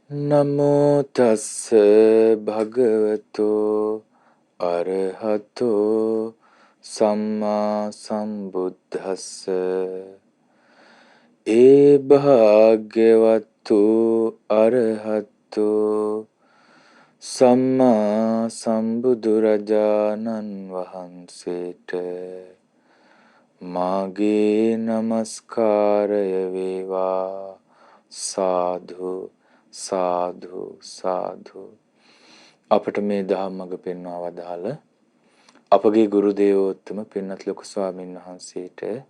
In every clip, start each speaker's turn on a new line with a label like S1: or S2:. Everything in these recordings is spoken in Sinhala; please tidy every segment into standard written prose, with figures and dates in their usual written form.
S1: නමෝ තස්ස භගවතෝ අරහතෝ සම්මා සම්බුද්දස්ස ඒ භාග්‍යවතු අරහතෝ සම්මා සම්බුදුරජාණන් වහන්සේට මාගේ නමස්කාරය වේවා. සාදු සාදු සාදු. අපට මේ දහම් මඟ පෙන්වා වදාළ අපගේ ගුරු දේවෝත්තම පින්වත් ලොකු ස්වාමීන් වහන්සේට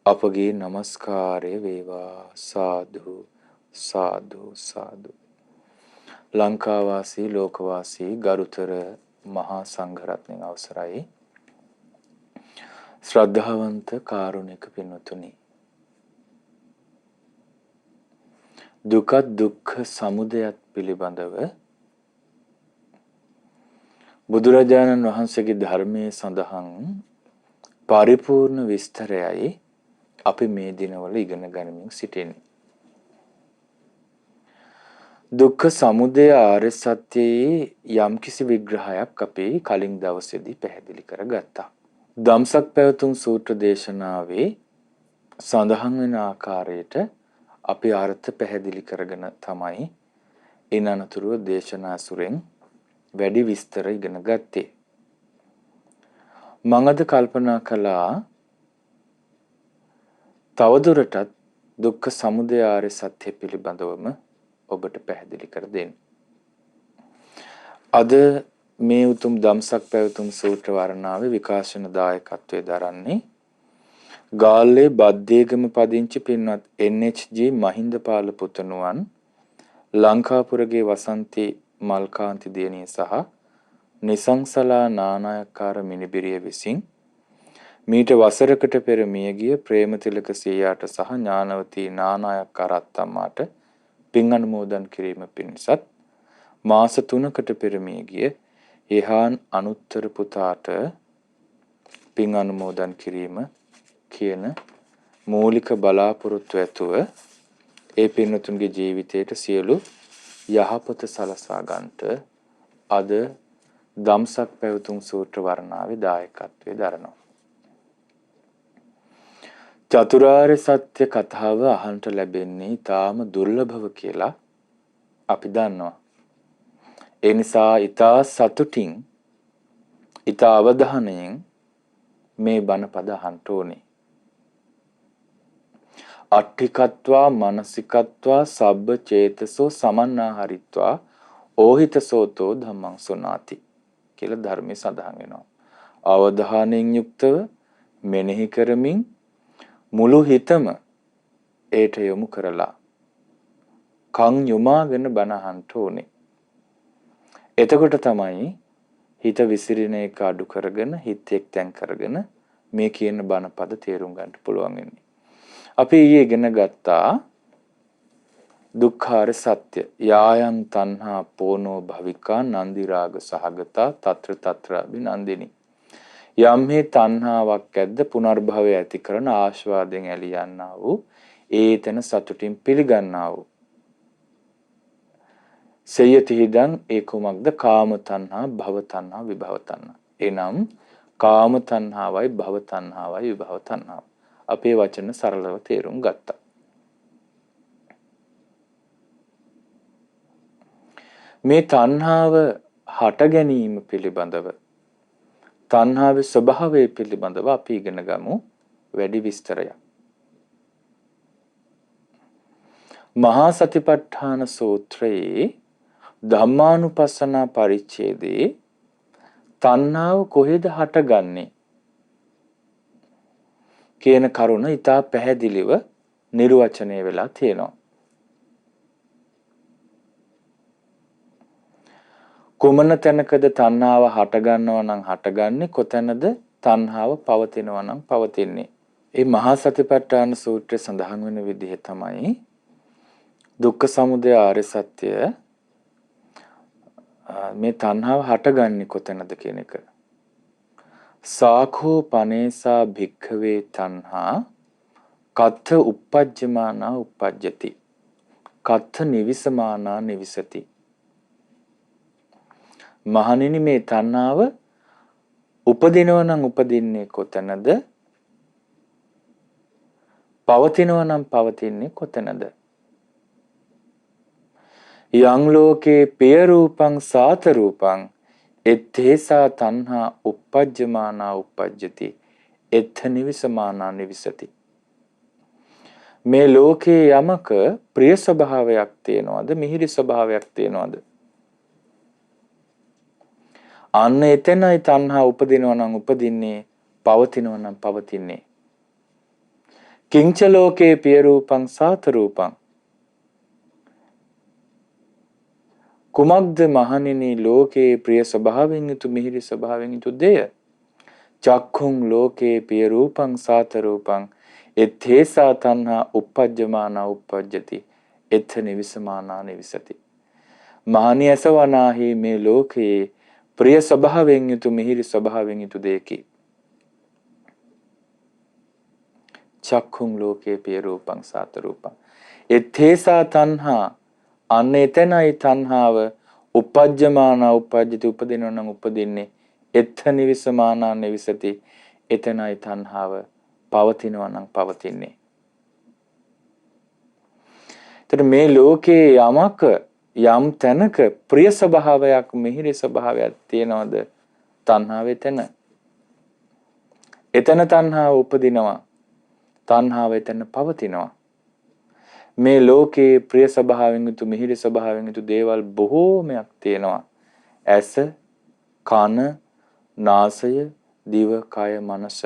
S1: අපගේ নমස්කාරය වේවා. සාදු සාදු සාදු. ලංකාවාසී ලෝකවාසී ගරුතර මහා සංඝරත්නයන් අවසරයි. ශ්‍රද්ධාවන්ත කාරුණික පින්වතුනි, දුකත් දුක්ඛ සමුදයත් පිළිබඳව බුදුරජාණන් වහන්සේගේ ධර්මයේ සඳහන් පරිපූර්ණ විස්තරයයි අපි මේ දිනවල ඉගෙන ගනිමින් සිටින්නේ. දුක්ඛ සමුදය ආර්ය සත්‍යයේ යම්කිසි විග්‍රහයක් අපි කලින් දවසේදී පැහැදිලි කරගත්තා. ධම්සක් පැවතුම් සූත්‍ර දේශනාවේ සඳහන් වෙන ආකාරයට අපි අර්ථ පැහැදිලි කරගෙන තමයි ඉන් අනතුරුව දේශනා සුරෙන් වැඩි විස්තර ඉගෙන ගත්තේ. මම අද කල්පනා කළා තවදුරටත් දුක්ඛ සමුදය ආර්ය සත්‍ය පිළිබඳවම ඔබට පැහැදිලි කර දෙන්න. අද මේ උතුම් ධම්සක් පැවතුම් සූත්‍ර වර්ණාවේ විකාශන දායකත්වයේ දරන්නේ ගාල්ලේ බද්දේගම පදිංචි පින්වත් NHG මහින්දපාල පුතණුවන්, ලංකාපුරගේ වසන්ති මල්කාන්ති දියණිය සහ නිසංසලා නානායක්කාර මිනිබිරිය විසින් මීට වසරකට පෙර මියගිය ප්‍රේමතිලක සීයාට සහ ඥානවතී නානායක්කාර අත්තම්මාට පින් අනුමෝදන් කිරීම පිණිසත් මාස 3කට පෙර මියගිය එහාන් අනුත්තර පුතාට පින් අනුමෝදන් කිරීම කියන මූලික බලාපොරොත්තු ඇතුව ඒ පින්වතුන්ගේ ජීවිතයට සියලු යහපත සලසා ගන්නට අද ධම්සක් පැවතුම් සූත්‍ර වර්ණාවේ දායකත්වයේ දරනවා. චතුරාර්ය සත්‍ය කතාව අහන්නට ලැබෙන්නේ ඊටාම දුර්ලභව කියලා අපි දන්නවා. ඒ නිසා ඊටා සතුටින් ඊටා අවධානයෙන් මේ බණ පද අහන්න ඕනේ. අට්ඨිකත්වා මානසිකත්වා සබ්බ චේතසෝ සමන්නාහරිත්වා ඕහිතසෝතෝ ධම්මං සුනාති කියලා ධර්මයේ සඳහන් වෙනවා. අවධානයෙන් යුක්තව මෙනෙහි කරමින් මුළු හිතම ඒට යොමු කරලා කන් යොමාගෙන බණ අහන්න ඕනේ. එතකොට තමයි හිත විසිරෙන එක අඩු කරගෙන හිත එක්තෙන් කරගෙන මේ කියන බණ පද තේරුම් ගන්න පුළුවන් වෙන්නේ. අපි ඊයේ ඉගෙන ගත්තා දුක්ඛාර සත්‍ය. යායන් තණ්හා පෝනෝ භවිකා නන්දි රාග සහගතා తත්‍ර తත්‍ර අභිනන්දිනි. යම් හේ තණ්හාවක් ඇද්ද පුනර්භවය ඇති කරන ආශාවයෙන් ඇලියන්නා වූ ඒතන සතුටින් පිළිගන්නා වූ සයතිහිදං ඒකුමක්ද කාම තණ්හා භව තණ්හා විභව තණ්හා. එනම් කාම තණ්හාවයි භව තණ්හාවයි විභව තණ්හාව. අපේ වචන සරලව තේරුම් ගත්තා. මේ තණ්හාව හට ගැනීම පිළිබඳව තණ්හාවේ ස්වභාවය පිළිබඳව අපි ඉගෙන ගමු වැඩි විස්තරයක්. මහා සතිපට්ඨාන සූත්‍රයේ ධම්මානුපස්සනා පරිච්ඡේදයේ තණ්හාව කොහෙද හටගන්නේ කියන කරුණ ඉතා පැහැදිලිව නිර්වචනය වෙලා තියෙනවා. කුමන තැනකද තණ්හාව හටගන්නවා නම් හටගන්නේ, කොතැනද තණ්හාව පවතිනවා නම් පවතින්නේ. මේ මහා සතිපට්ඨාන සූත්‍රයේ සඳහන් වෙන විදිහ තමයි දුක්ඛ සමුදය ආර්ය සත්‍ය මේ තණ්හාව හටගන්නේ කොතැනද කියන එක. සාඛෝ පනේසා භික්ඛවේ තණ්හා කත්ථ uppajjamana uppajjati කත්ථ නිවිසමානා නිවිසති. මහණෙනි මේ තණ්හාව උපදිනව නම් උපදින්නේ කොතනද? පවතිනව නම් පවතින්නේ කොතනද? යං ලෝකේ පිය රූපං සාත රූපං එත්තේසා තණ්හා uppajjamaana uppajjati එත්ථ නිවිසමානා නිවිසති. මේ ලෝකේ යමක ප්‍රිය ස්වභාවයක් තියනවාද මිහිරි ස්වභාවයක් තියනවාද? අන්න එතනයි තණ්හා උපදිනවා නම් උපදින්නේ, පවතිනවා නම් පවතින්නේ. කිංච ලෝකේ පිය රූපං සාත රූපං කුමක්ද මහණෙනි ලෝකේ ප්‍රිය ස්වභාවයෙන් යුතු මිහිරි ස්වභාවයෙන් යුතු දෙය? චක්ඛුං ලෝකේ පිය රූපං සාත රූපං එත්තේසා තණ්හා uppajjamaana uppajjati එත්ථ නිවිසමානා නිවිසති. මහණිය ඇසවනාහි මේ ලෝකේ ප්‍රිය ස්වභාවයෙන් යුතු මිහිරි ස්වභාවයෙන් යුතු දෙකි. චක්ඛුං ලෝකේ පිය රූපං සාත රූපං එත්තේසා තණ්හා අන්න එතනයි තණ්හාව uppajjamaana uppajjati උපදිනව නම් උපදින්නේ, එත්ථ නිවිසමානා නිවිසති එතනයි තණ්හාව පවතිනව නම් පවතින්නේ. එතකොට මේ ලෝකේ යමක යම් තැනක ප්‍රිය ස්වභාවයක් මිහිරි ස්වභාවයක් තියනවද? තණ්හාව එතන. එතන තණ්හාව උපදිනවා. තණ්හාව එතන පවතිනවා. මේ ලෝකේ ප්‍රිය ස්වභාවයෙන් යුතු මිහිරි ස්වභාවයෙන් යුතු දේවල් බොහෝමයක් තියෙනවා. ඇස, කන, නාසය, දිව, කය, මනස.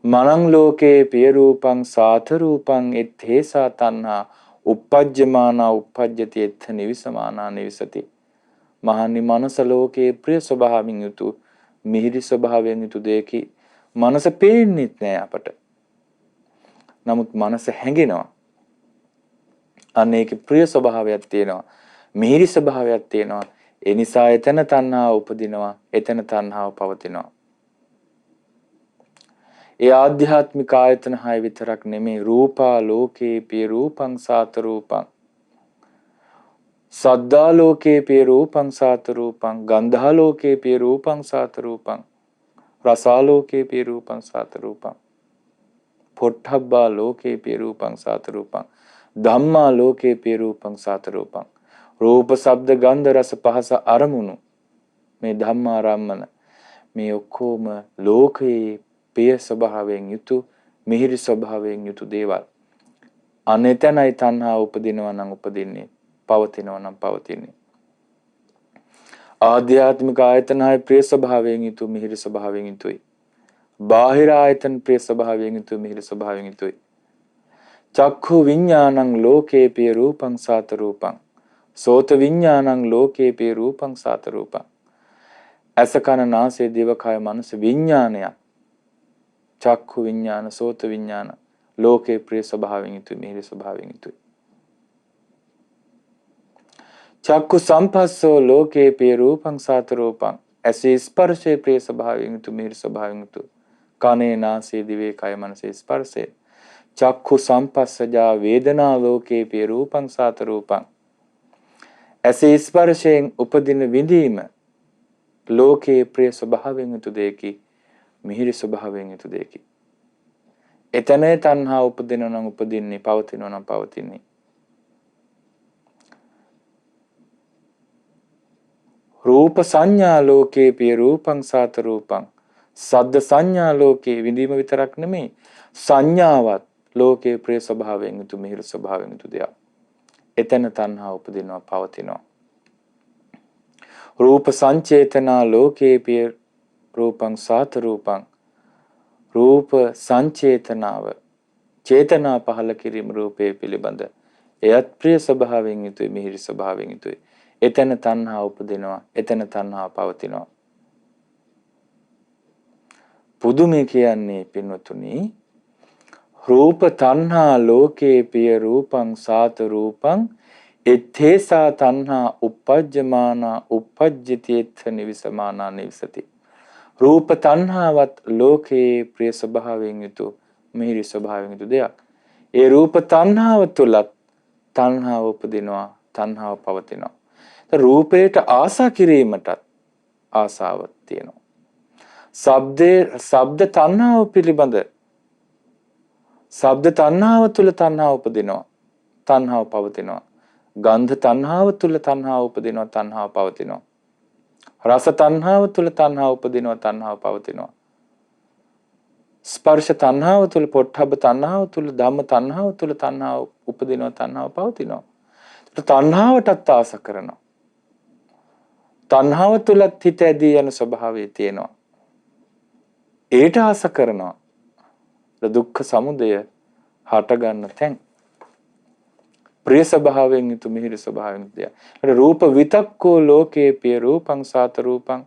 S1: මනං ලෝකේ පිය රූපං සාත රූපං එත්තේසා තණ්හා uppajjamaana uppajjati එත්ථ නිවිසමානා නිවිසති. මහනි මනස ලෝකේ ප්‍රිය ස්වභාවයෙන් යුතු මිහිරි ස්වභාවයෙන් යුතු දෙකි. මනස පේන්නේ නැහැ අපට. නමුත් මනස හැඟෙනවා. අන්න ඒකේ ප්‍රිය ස්වභාවයක් තියෙනවා. මිහිරි ස්වභාවයක් තියෙනවා. ඒ නිසා එතන තණ්හාව උපදිනවා. එතන තණ්හාව පවතිනවා. ඒ ආධ්‍යාත්මික ආයතන 6 විතරක් නෙමේ. රූපා ලෝකේ පිය රූපං සාත රූපං සද්දා ලෝකේ පිය රූපං සාත රූපං ගන්ධා ලෝකේ පිය රූපං සාත රූපං රසා ලෝකේ පිය රූපං සාත රූපං පොට්ඨබ්බා ලෝකේ පිය රූපං සාත රූපං ධම්මා ලෝකේ පිය රූපං සාත රූපං. රූප ශබ්ද ගන්ධ රස පහස අරමුණු මේ ධම්මාරම්මන මේ ඔක්කොම ලෝකයේ පිය ස්වභාවයෙන් යුතු මිහිරි ස්වභාවයෙන් යුතු දේවල්. අනෙතනයි තණ්හා උපදිනවා නම් උපදින්නේ, පවතිනවා නම් පවතින්නේ. ආධ්‍යාත්මික ආයතන 6 ප්‍රිය ස්වභාවයෙන් යුතු මිහිරි ස්වභාවයෙන් යුතුයි. බාහිර ආයතන ප්‍රිය ස්වභාවයෙන් යුතු මිහිරි ස්වභාවයෙන් යුතුයි. චක්ඛු විඤ්ඤාණං ලෝකේ පිය රූපං සාත රූපං සෝත විඤ්ඤාණං ලෝකේ පිය රූපං සාත රූපං. ඇස කන නාසය දිව කය මනස විඤ්ඤාණය. චක්ඛු විඤ්ඤාණ සෝත විඤ්ඤාණ ලෝකේ ප්‍රිය ස්වභාවයෙන් යුතුයි මිහිරි ස්වභාවයෙන් යුතුයි. චක්ඛු සම්පස්සෝ ලෝකේ පිය රූපං සාත රූපං ඇසේ ස්පර්ශේ ප්‍රිය ස්වභාවයෙන් යුතු මිහිරි ස්වභාවයෙන් යුතු කනේ නාසයේ දිවේ කය මනසේ ස්පර්ශය. චක්ඛු සම්පස්සජා වේදනා ලෝකේ පිය රූපං සාත රූපං ඇසේ ස්පර්ශයෙන් උපදින විඳීම ලෝකේ ප්‍රිය ස්වභාවයෙන් යුතු දෙකි, මිහිරි ස්වභාවයෙන් යුතු දෙකි. එතනේ තණ්හා උපදිනවා නම් උපදින්නේ, පවතිනවා නම් පවතින්නේ. රූප සංඥා ලෝකේ පිය රූපං සාත රූපං සද්ද සංඥා ලෝකේ විඳීම විතරක් නෙමෙයි, සංඥාවත් ලෝකේ ප්‍රිය ස්වභාවයෙන් යුතු මිහිරි ස්වභාවයෙන් යුතු දෙයක්. එතන තණ්හා උපදිනවා, පවතිනවා. රූප සංචේතනා ලෝකේ පිය රූපං සාත රූපං රූප සංචේතනාව චේතනා පහළ කිරීම රූපේ පිළිබඳ එයත් ප්‍රිය ස්වභාවයෙන් යුතුයි, මිහිරි ස්වභාවයෙන් යුතුයි. එතන තණ්හා උපදිනවා, එතන තණ්හා පවතිනවා. පුදුමේ කියන්නේ පින්වතුනි, රූප තණ්හා ලෝකේ පිය රූපං සාත රූපං එත්තේසා තණ්හා uppajjamaana uppajjati එත්ථ නිවිසමානා නිවිසති. රූප තණ්හාවත් ලෝකේ ප්‍රිය ස්වභාවයෙන් යුතු මිහිරි ස්වභාවයෙන් යුතු දෙයක්. ඒ රූප තණ්හාව තුලත් තණ්හාව උපදිනවා, තණ්හාව පවතිනවා. රූපයට ආසා කිරීමටත් ආසාවක් තියෙනවා. ශබ්ද තණ්හාව පිළිබඳ ශබ්ද තණ්හාව තුල තණ්හාව උපදිනවා, තණ්හාව පවතිනවා. ගන්ධ තණ්හාව තුල තණ්හාව උපදිනවා, තණ්හාව පවතිනවා. රස තණ්හාව තුල තණ්හාව උපදිනවා, තණ්හාව පවතිනවා. ස්පර්ශ තණ්හාව තුල, පොට්ටබ්බ තණ්හාව තුල, ධම්ම තණ්හාව තුල තණ්හාව උපදිනවා, තණ්හාව පවතිනවා. තණ්හාවටත් ආස කරනවා. තණ්හාව තුලත් හිත ඇදී යන ස්වභාවය තියෙනවා. ඒට ආස කරනවා. දුක්ඛ සමුදය හට ගන්න තැන්. ප්‍රිය ස්වභාවයෙන් යුතු මිහිරි ස්වභාවයෙන් දෙය. රූප විතක්කෝ ලෝකේ පිය රූපං සාත රූපං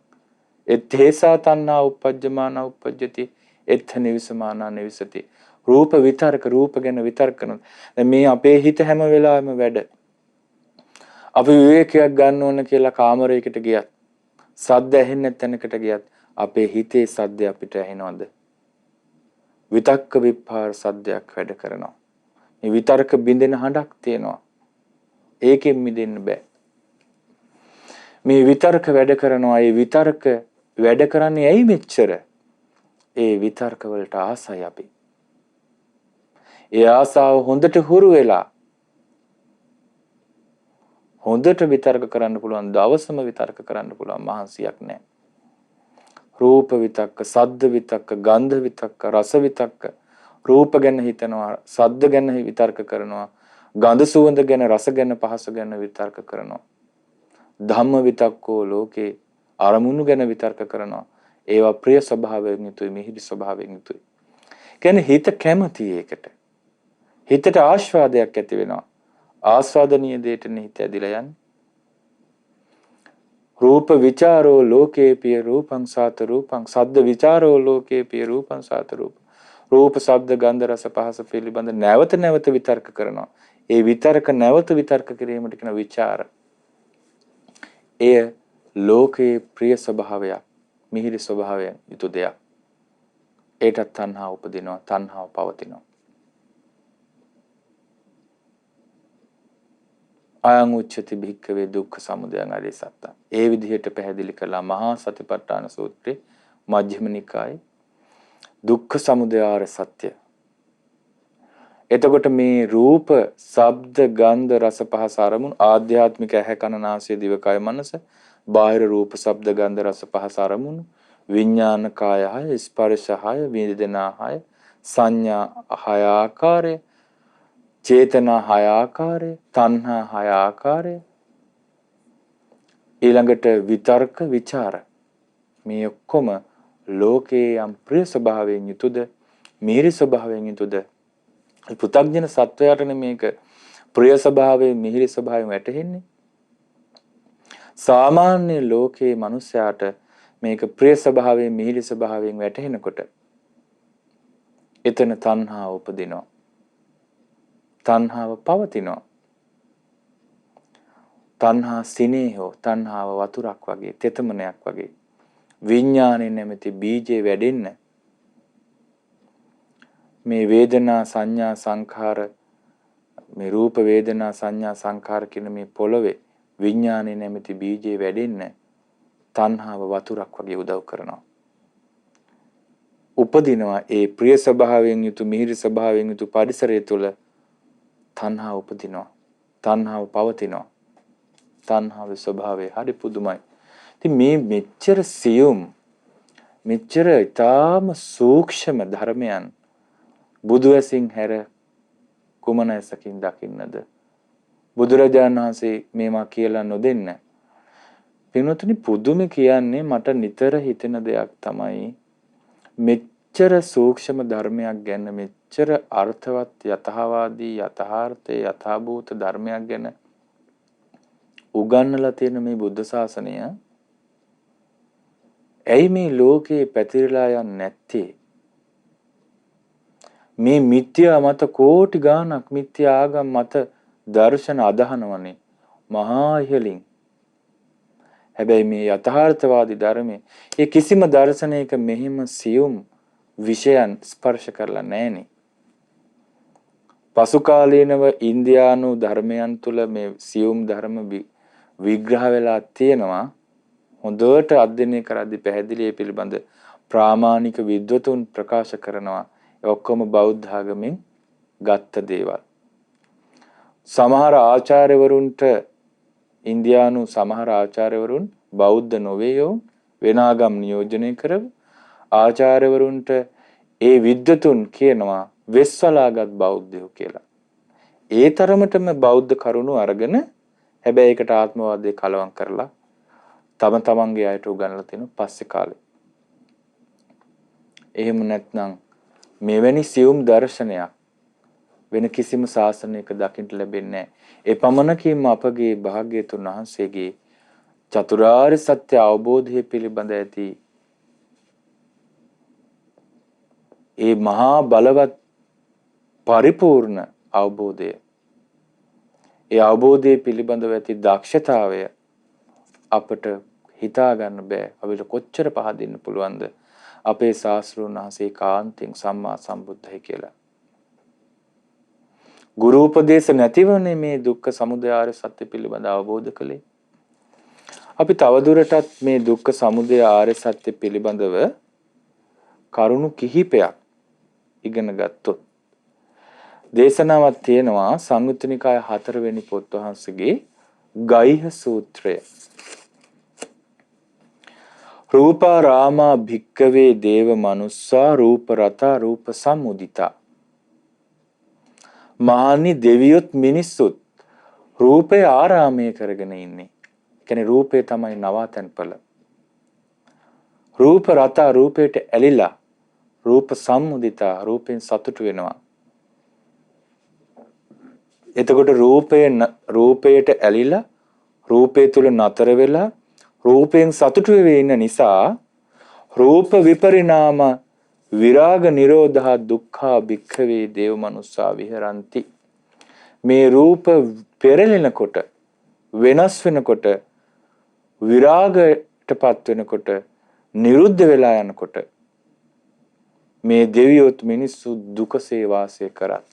S1: එත්තේසා තණ්හා උපජ්ජමාන උපජ්ජති එත්ථ නිවිසමාන නිවිසති. රූප විතර්ක, රූප ගැන විතර්ක කරනවා. දැන් මේ අපේ හිත හැම වෙලාවෙම වැඩ. අපි විවේකයක් ගන්න ඕන කියලා කාමරයකට ගියත්, සද්ද ඇහෙන්නේ නැතැනකට ගියත් අපේ හිතේ සද්ද අපිට ඇහෙනවද? විතක්ක විප්පාර සද්දයක් වැඩ කරනවා. මේ විතර්ක බින්දෙන හඬක් තියෙනවා. ඒකෙන් මිදෙන්න බෑ. මේ විතර්ක වැඩ කරනවා. ඒ විතර්ක වැඩ කරන්නේ ඇයි මෙච්චර? ඒ විතර්ක වලට ආසයි අපි. ඒ ආසාව හොඳට හුරු වෙලා හොඳට විතර්ක කරන්න පුළුවන්, දවසම විතර්ක කරන්න පුළුවන් මහන්සියක් නැහැ. රූප විතක්ක, සද්ද විතක්ක, ගන්ධ විතක්ක, රස විතක්ක. රූප ගැන හිතනවා, සද්ද ගැන විතර්ක කරනවා, ගඳ සුවඳ ගැන, රස ගැන, පහස ගැන විතර්ක කරනවා. ධම්ම විතක්කෝ ලෝකේ අරමුණු ගැන විතර්ක කරනවා. ඒවා ප්‍රිය ස්වභාවයෙන් යුතුයි, මිහිරි ස්වභාවයෙන් යුතුයි. කියන්නේ හිත කැමති ඒකට. හිතට ආස්වාදයක් ඇති වෙනවා. ආස්වාදනීය දෙයටනේ හිත ඇදිලා යන්නේ. රූප විචාරෝ ලෝකේ පිය රූපං සාත රූපං සද්ද විචාරෝ ලෝකේ පිය රූපං සාත රූපං. රූප, ශබ්ද, ගන්ධ, රස, පහස පිළිබඳ නැවත නැවත විතර්ක කරනවා. ඒ විතර්ක නැවත විතර්ක කිරීමට කියන විචාර. එය ලෝකේ ප්‍රිය ස්වභාවයක්, මිහිරි ස්වභාවයෙන් යුතු දෙයක්. ඒටත් තණ්හාව උපදිනවා, තණ්හාව පවතිනවා. අයං උච්චති භික්ඛවේ දුක්ඛ සමුදයං අරිය සත්‍යං. ඒ විදිහට පැහැදිලි කළා මහා සතිපට්ඨාන සූත්‍රයේ මජ්ක්‍ධිම නිකායේ දුක්ඛ සමුදය ආර්ය සත්‍ය. එතකොට මේ රූප, ශබ්ද, ගන්ධ, රස, පහස අරමුණු ආධ්‍යාත්මික ඇහැ, කන, නාසය, දිව, කය, මනස, බාහිර රූප, ශබ්ද, ගන්ධ, රස, පහස අරමුණු, විඥාන කායය, ස්පර්ශය, වේදනාය, සංඥා හය ආකාරය, චේතනා හය ආකාරය, තණ්හා හය ආකාරය, ඊළඟට විතර්ක, විචාර. මේ ඔක්කොම ලෝකේ යම් ප්‍රිය ස්වභාවයෙන් යුතුද, මිහිරි ස්වභාවයෙන් යුතුද? පෘථග්ජන සත්වයාටනේ මේක ප්‍රිය ස්වභාවයෙන්, මිහිරි ස්වභාවයෙන් වැටහෙන්නේ. සාමාන්‍ය ලෝකේ මිනිසයාට මේක ප්‍රිය ස්වභාවයෙන්, මිහිරි ස්වභාවයෙන් වැටහෙනකොට එතන තණ්හාව උපදිනවා. තණ්හාව පවතිනවා. තණ්හා සිනේහෝ, තණ්හාව වතුරක් වගේ, තෙතමනයක් වගේ. විඥානේ නැමැති බීජේ වැඩෙන්න මේ වේදනා, සංඥා, සංඛාර, මේ රූප, වේදනා, සංඥා, සංඛාර කියන මේ පොළවේ විඥානේ නැමැති බීජේ වැඩෙන්න තණ්හාව වතුරක් වගේ උදව් කරනවා. උපදිනවා ඒ ප්‍රිය ස්වභාවයෙන් යුතු, මිහිරි ස්වභාවයෙන් යුතු පරිසරය තුළ තණ්හාව උපදිනවා. තණ්හාව පවතිනවා. තණ්හාවේ ස්වභාවය හරි පුදුමයි. ඉතින් මේ මෙච්චර සියුම්, මෙච්චර ඊටාම සූක්ෂම ධර්මයන් බුදු ඇසින් හැර කුමන ඇසකින් දකින්නද? බුදුරජාණන් වහන්සේ මේවා කියලා නොදෙන්න. පින්වතුනි, පුදුම කියන්නේ මට නිතර හිතෙන දෙයක් තමයි මෙච්චර සූක්ෂම ධර්මයක් ගැන, මෙච්චර අර්ථවත්, යථාවාදී, යථාර්ථයේ යථාභූත ධර්මයක් ගැන උගන්වලා තියෙන මේ බුද්ධ ශාසනය ඇයි මේ ලෝකේ පැතිරලා යන්නේ නැත්තේ? මේ මිත්‍යා මත කෝටි ගාණක්, මිත්‍යා ආගම් මත දර්ශන අදහනවනේ මහා ඉහලින්. හැබැයි මේ යථාර්ථවාදී ධර්මයේ ඒ කිසිම දර්ශනයක මෙහිම සියුම් විෂයන් ස්පර්ශ කරලා නැහෙනේ. පසු කාලීනව ඉන්දියානු ධර්මයන් තුල මේ සියුම් ධර්ම විග්‍රහ වෙලා තියෙනවා. හොඳට අධ්‍යයනය කරද්දී පැහැදිලි පිළිබඳ ප්‍රාමාණික විද්වතුන් ප්‍රකාශ කරනවා. ඒ ඔක්කොම බෞද්ධ ආගමෙන් ගත්ත දේවල්. සමහර ආචාර්යවරුන්ට ඉන්දියානු සමහර ආචාර්යවරුන් බෞද්ධ නොවේයෝ වෙන ආගම් නියෝජනය කරව ආචාර්යවරුන්ට ඒ විද්වතුන් කියනවා වෙස්වලාගත් බෞද්ධයෝ කියලා. ඒ තරමටම බෞද්ධ කරුණු අරගෙන හැබැයි ඒකට ආත්මවාදයේ කලවම් කරලා තම තමන්ගේ අයට උගන්වලා තිනු පස්සේ කාලේ. එහෙම නැත්නම් මෙවැනි සියුම් දර්ශනයක් වෙන කිසිම ශාසනයක දකින්න ලැබෙන්නේ නැහැ. ඒ පමණකින්ම අපගේ භාග්‍යතුන් වහන්සේගේ චතුරාර්ය සත්‍ය අවබෝධය පිළිබඳ ඇති ඒ මහා බලවත් පරිපූර්ණ අවබෝධය, ඒ අවබෝධය පිළිබඳව ඇති දක්ෂතාවය අපට හිතා ගන්න බෑ. අපිට කොච්චර පහදින්න පුළුවන්ද අපේ ශාස්ත්‍රඥ වහන්සේ කාන්තෙන් සම්මා සම්බුද්ධයි කියලා. ගුරු උපදේශ නැතිවනේ මේ දුක්ඛ සමුදය ආර්ය සත්‍ය පිළිබඳ අවබෝධ කළේ. අපි තවදුරටත් මේ දුක්ඛ සමුදය ආර්ය සත්‍ය පිළිබඳව කරුණු කිහිපයක් ඉගෙන ගත්තොත් දේශනාවක් තියෙනවා සංයුත්ත නිකාය 4 වෙනි පොත් වහන්සේගේ ගයිහ සූත්‍රය. රූපා රාමා භික්කවේ දේව මනුස්සා රූප රතා රූප සම්මුදිතා. මානි දෙවියොත් මිනිස්සුත් රූපේ ආරාමය කරගෙන ඉන්නේ. කියන්නේ රූපේ තමයි නවාතැන්පල. රූප රතා රූපයට ඇලිලා රූප සම්මුදිතා රූපෙන් සතුට වෙනවා. එතකොට රූපයට ඇලිලා රූපේ තුල නතර වෙලා රූපයෙන් සතුට වෙවි ඉන්න නිසා රූප විපරිණාම විරාග නිරෝධා දුක්ඛා භික්ඛවේ දේව මනුස්සා විහරಂತಿ. මේ රූප පෙරලෙනකොට වෙනස් වෙනකොට විරාගයටපත් වෙනකොට නිරුද්ධ වෙලා යනකොට මේ දෙවියොත් මිනිස්සු දුකසේ වාසය කරත්.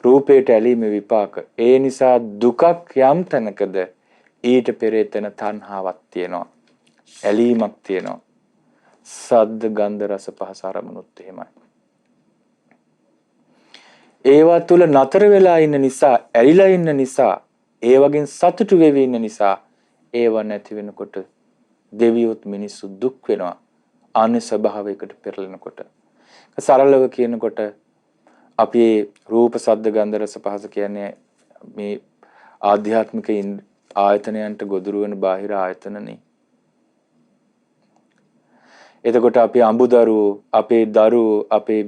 S1: රූපයට ඇලීමේ විපාක. ඒ නිසා දුකක් යම් තැනකද ඊට පෙර එතන තණ්හාවක් තියෙනවා. ඇලීමක් තියෙනවා. සද්ද ගන්ධ රස පහස අරමුණුත් එහෙමයි. ඒවා තුල නතර වෙලා ඉන්න නිසා, ඇලිලා ඉන්න නිසා, ඒ වගේ සතුටු වෙවි ඉන්න නිසා ඒව නැති වෙනකොට දෙවියොත් මිනිස්සු දුක් වෙනවා. ආනේ ස්වභාවයකට පෙරලෙනකොට. සරලව කියනකොට අපි රූප සද්ද ගන්ධ රස පහස කියන්නේ මේ ආධ්‍යාත්මික ආයතනයන්ට ගොදුරු වෙන බාහිර ආයතනනේ. එතකොට අපි අඹදරුවෝ, අපේ දරුවෝ, අපේ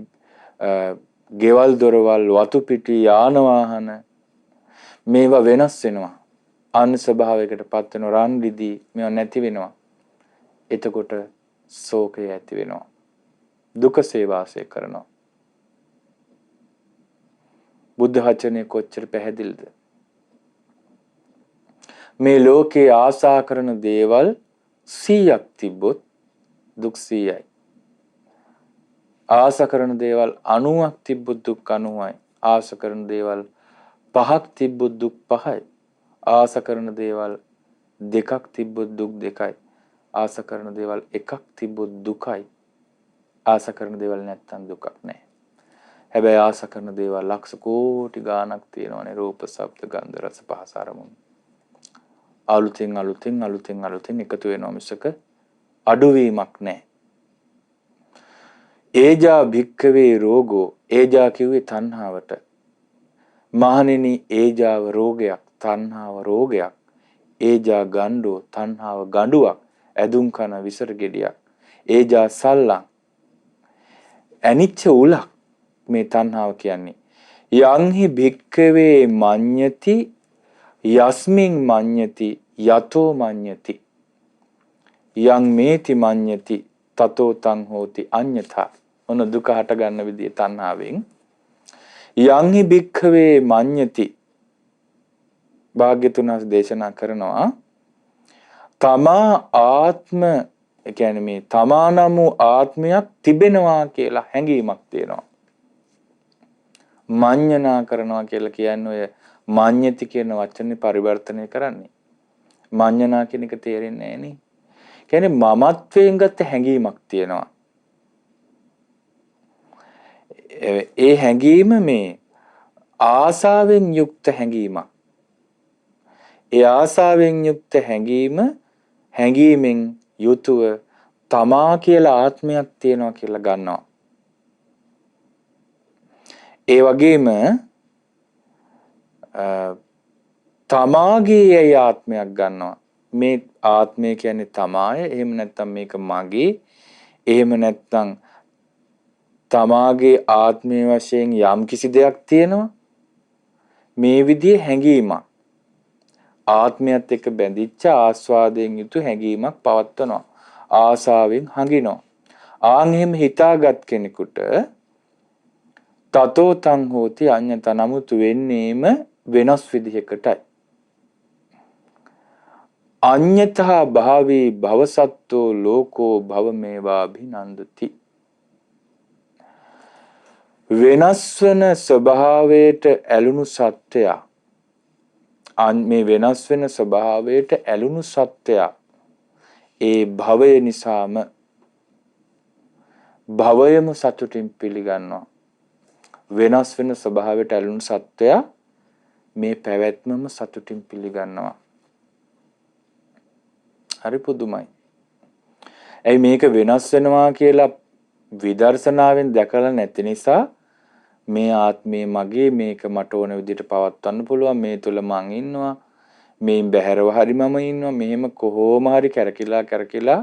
S1: ගෙවල් දොරවල්, වතු පිටි, යාන වාහන මේවා වෙනස් වෙනවා. අන් ස්වභාවයකට පත් වෙන රන් රිදී මේවා නැති වෙනවා. එතකොට ශෝකය ඇති වෙනවා. දුකසේ වාසය කරනවා. බුද්ධ වචනේ කොච්චර පැහැදිලිද? මේ ලෝකේ ආසා කරන දේවල් 100ක් තිබ්බොත් දුක් 100යි. ආස කරන දේවල් 90ක් තිබ්බොත් දුක් 90යි. ආස කරන දේවල් 5ක් තිබ්බොත් දුක් 5යි. ආස කරන දේවල් 2ක් තිබ්බොත් දුක් 2යි. ආස කරන දේවල් 1ක් තිබ්බොත් දුකයි. ආස කරන දේවල් නැත්තම් දුකක් නැහැ. හැබැයි ආස කරන දේවල් ලක්ෂ කෝටි ගාණක් තියෙනවානේ. රූප, ශබ්ද, ගන්ධ, රස, පහස අරමුණු. අලුතෙන් එකතු වෙනවා මිසක අඩුවීමක් නැහැ. ඒජා භික්ඛවේ රෝගෝ. ඒජා කිව්වේ තණ්හාවට. මහණෙනි ඒජාව රෝගයක්, තණ්හාව රෝගයක්. ඒජා ගණ්ඩෝ, තණ්හාව ගඬුවක්, ඇදුම් කන විසර ගෙඩියක්. ඒජා සල්ලං, ඇනිච්ච උලක් මේ තණ්හාව කියන්නේ. යංහි භික්ඛවේ මඤ්ඤති යස්මින් මඤ්ඤති යතෝ මඤ්ඤති යං මේති මඤ්ඤති තතෝ තං හෝති අඤ්ඤතා. ඔන්න දුක හට ගන්න විදිය තණ්හාවෙන්. යංහි භික්ඛවේ මඤ්ඤති භාග්‍යතුන් වහන්සේ දේශනා කරනවා තමා ආත්ම, ඒ කියන්නේ මේ තමා නම් වූ ආත්මයක් තිබෙනවා කියලා හැඟීමක් තියෙනවා. මඤ්ඤණා කරනවා කියලා කියන්නේ ඔය මඤ්ඤති කියන වචනේ පරිවර්තනය කරන්නේ. මඤ්ඤණා කියන එක තේරෙන්නේ නැහැ නේ. කියන්නේ මමත්වයෙන් ගත හැඟීමක් තියෙනවා. ඒ හැඟීම මේ ආසාවෙන් යුක්ත හැඟීමක්. ඒ ආසාවෙන් යුක්ත හැඟීමෙන් යුතුව තමා කියලා ආත්මයක් තියෙනවා කියලා ගන්නවා. ඒ වගේම තමාගේ ආත්මයක් ගන්නවා. මේ ආත්මය කියන්නේ තමාය. එහෙම නැත්නම් මේක මගේ. එහෙම නැත්නම් තමාගේ ආත්මය වශයෙන් යම් කිසි දෙයක් තියෙනවා. මේ විදිහේ හැඟීමක් ආත්මයත් එක්ක බැඳිච්ච ආස්වාදයෙන් යුතු හැඟීමක් පවත්වනවා. ආසාවෙන් හඟිනවා. ආන් එහෙම හිතාගත් කෙනෙකුට තතෝ තං හෝති අඤ්ඤත නමුත් වෙන්නේම වෙනස් විදිහකටයි. අඤ්ඤතහා භාවී භවසත්තෝ ලෝකෝ භවමේවා අභිනන්දති. වෙනස් වෙන ස්වභාවයට ඇලුණු සත්‍යය මේ වෙනස් වෙන ස්වභාවයට ඇලුණු සත්‍යය ඒ භවය නිසාම භවයම සතුටින් පිළිගන්නවා. වෙනස් වෙන ස්වභාවයට ඇලුණු සත්‍යය මේ පැවැත්මම සතුටින් පිළිගන්නවා. හරි පුදුමයි. ඇයි මේක වෙනස් වෙනවා කියලා විදර්ශනාවෙන් දැකලා නැති නිසා මේ ආත්මය මගේ මේක මට ඕන විදිහට පවත්වන්න පුළුවන් මේ තුල මං ඉන්නවා මේන් බැහැරව හරි මම ඉන්නවා මෙහෙම කොහොම හරි කැරකිලා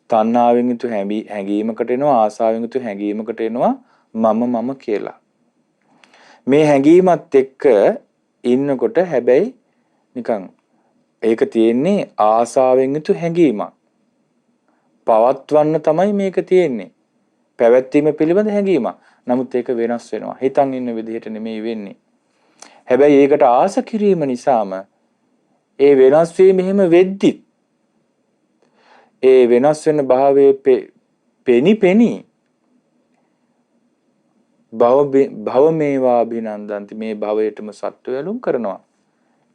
S1: තණ්හාවෙන් යුතු හැඟීමකට එනවා ආසාවෙන් යුතු හැඟීමකට එනවා මම කියලා මේ හැඟීමත් එක්ක ඉන්නකොට හැබැයි නිකන් ඒක තියෙන්නේ ආසාවෙන් යුතු හැඟීමක් පවත්වන්න තමයි මේක තියෙන්නේ පැවැත්වීම පිළිබඳ හැඟීමක් නමුත් ඒක වෙනස් වෙනවා හිතන් ඉන්න විදිහට නෙමෙයි වෙන්නේ හැබැයි ඒකට ආස කිරීම නිසාම ඒ වෙනස් වීම එහෙම වෙද්දි ඒ වෙනස් වෙන භාවයේ පෙනි භවමේවා අභිනන්දන්ති මේ භවයටම සත්ව යලුම් කරනවා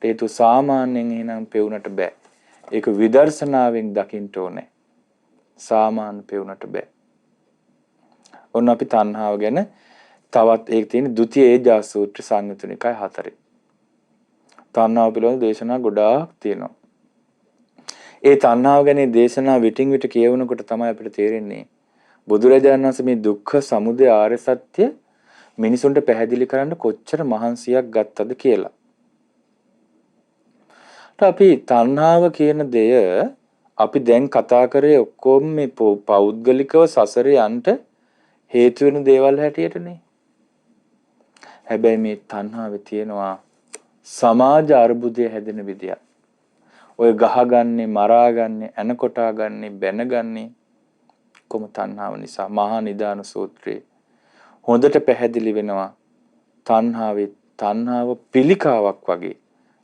S1: හේතු සාමාන්‍යයෙන් එහෙනම් පෙවුනට බෑ ඒක විදර්ශනාවෙන් දකින්න ඕනේ සාමාන්‍ය පෙවුනට බෑ ඔන්න අපි තණ්හාව ගැන තවත් ඒක තියෙන ဒုတိ ය ඒජා සූත්‍ර සංයුත නිකාය 4 තණ්හාව පිළිබඳ දේශනා ගොඩාක් තියෙනවා ඒ තණ්හාව ගැන දේශනා විටින් විට කියවනකොට තමයි අපිට තේරෙන්නේ බුදුරජාණන් වහන්සේ මේ දුක්ඛ සමුදය ආර්ය සත්‍ය මිනිසුන්ට පැහැදිලි කරන්න කොච්චර මහන්සියක් ගත්තද කියලා. අපි තණ්හාව කියන දෙය අපි දැන් කතා කරේ ඔක්කොම මේ පෞද්ගලිකව සසරේ යන්න හේතු වෙන දේවල් හැටියටනේ. හැබැයි මේ තණ්හාවේ තියෙනවා සමාජ අර්බුදය හැදෙන විදිය. ඔය ගහගන්නේ, මරාගන්නේ, එන කොටාගන්නේ, බැනගන්නේ කොම තණ්හාව නිසා. මහා නිදාන සූත්‍රයේ හොඳට පැහැදිලි වෙනවා තණ්හාව පිළිකාවක් වගේ.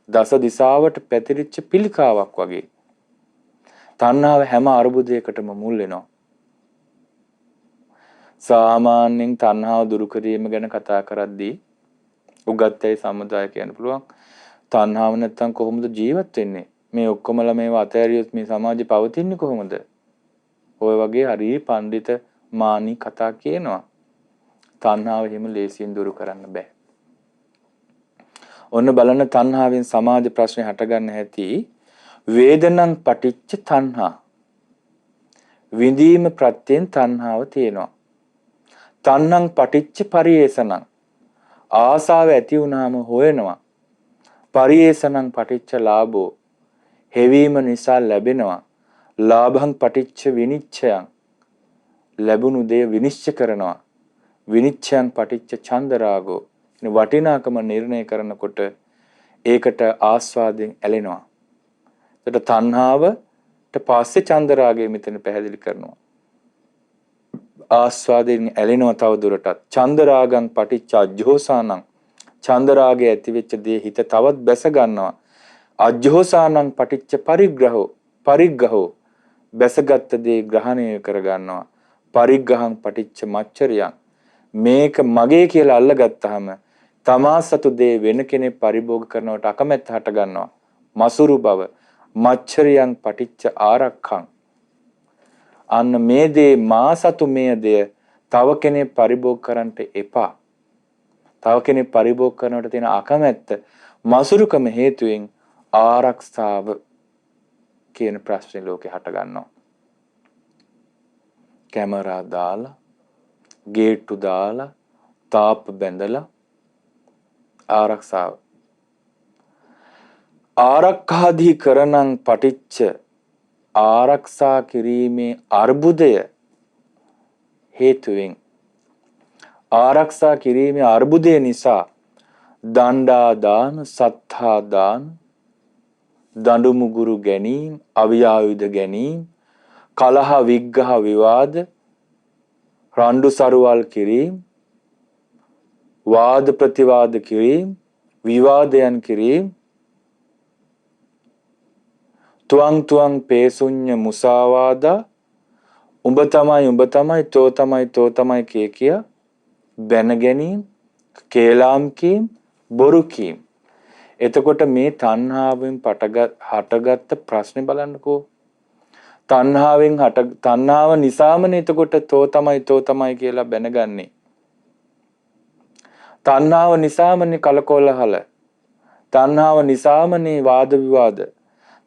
S1: දස දිසාවට පැතිරිච්ච පිළිකාවක් වගේ. තණ්හාව හැම අර්බුදයකටම මුල් වෙනවා. සාමාන්‍යයෙන් තණ්හාව දුරු කිරීම ගැන කතා කරද්දී උගත්යි සමුදාය කියන්න පුළුවන්. තණ්හාව නැත්තම් කොහොමද ජීවත් වෙන්නේ? මේ ඔක්කොමලා මේවා අතහැරියොත් මේ සමාජය පවතින්නේ කොහොමද? ඔය වගේ හරි පඬිත මානි කතා කියනවා. තණ්හාව හිම ලේසියෙන් දුරු කරන්න බෑ. ඔන්න බලන්න තණ්හාවෙන් සමාජ ප්‍රශ්නේ හටගන්න හැටි වේදනං පටිච්ච තණ්හා. විඳීම ප්‍රත්‍යයෙන් තණ්හාව තියෙනවා. තණ්හං පටිච්ච පරියේසනං. ආසාව ඇති වුණාම හොයනවා. පරියේසනං පටිච්ච ලාභෝ. හෙවීම නිසා ලැබෙනවා. ලාභං පටිච්ච විනිච්ඡයං. ලැබුණු දේ විනිශ්චය කරනවා. විනිච්ඡයං පටිච්ච චන්දරාගෝ. වටිනාකම නිර්ණය කරනකොට ඒකට ආස්වාදයෙන් ඇලෙනවා. ඒකට තණ්හාවට පස්සේ චන්දරාගය මෙතන පැහැදිලි කරනවා. ආස්වාදයෙන් ඇලෙනවා තව දුරටත්. චන්දරාගං පටිච්ච අජ්ජෝසානං. චන්දරාගය ඇති වෙච්ච දේ හිත තවත් බැස ගන්නවා. අජ්ජෝසානං පටිච්ච පරිග්‍රහෝ. බැසගත් දේ ග්‍රහණය කර ගන්නවා. පරිග්‍රහං පටිච්ච මච්චරියං. මේක මගේ කියලා අල්ලගත්තාම තමා සතු දේ වෙන කෙනෙක් පරිභෝග කරනවට අකමැත්ත හට ගන්නවා. මසුරු බව, මච්චරියන් පටිච්ච ආරක්ඛං. අන්න මේ දේ මා සතු මේ දේ තව කෙනෙක් පරිභෝග කරන්නට එපා. තව කෙනෙක් පරිභෝග කරනවට තියෙන අකමැත්ත මසුරුකම හේතුවෙන් ආරක්ෂාව කියන ප්‍රශ්නේ ලෝකේ හට ගන්නවා. කැමරා දාලා, ගේට්ටු දාලා, තාප්ප බැඳලා ආරක්ෂාව. ආරක්ඛාධිකරණං පටිච්ච ආරක්ෂා කිරීමේ අර්බුදය හේතුවෙන් ආරක්ෂා කිරීමේ අර්බුදය නිසා දණ්ඩා දාන, සත්තා දාන, දඬු මුගුරු ගැනීම, අවියායුධ ගැනීම, කලහ විග්ඝහ විවාද, රණ්ඩු සරුවල් කිරීම, වාද ප්‍රතිවාද කිරීම, විවාදයන් කිරීම, තුවං පේසුඤ්ඤ මුසාවාදා, උඹ තමයි තෝ තමයි කිය බැන ගැනීම, කේලාම් කීම්, බොරු කීම්. එතකොට මේ තණ්හාවෙන් හටගත්ත ප්‍රශ්නේ බලන්නකෝ. තණ්හාව නිසාමනේ එතකොට තෝ තමයි කියලා බැනගන්නේ. තණ්හාව නිසාමනේ කලකෝලහල. තණ්හාව නිසාමනේ වාද විවාද.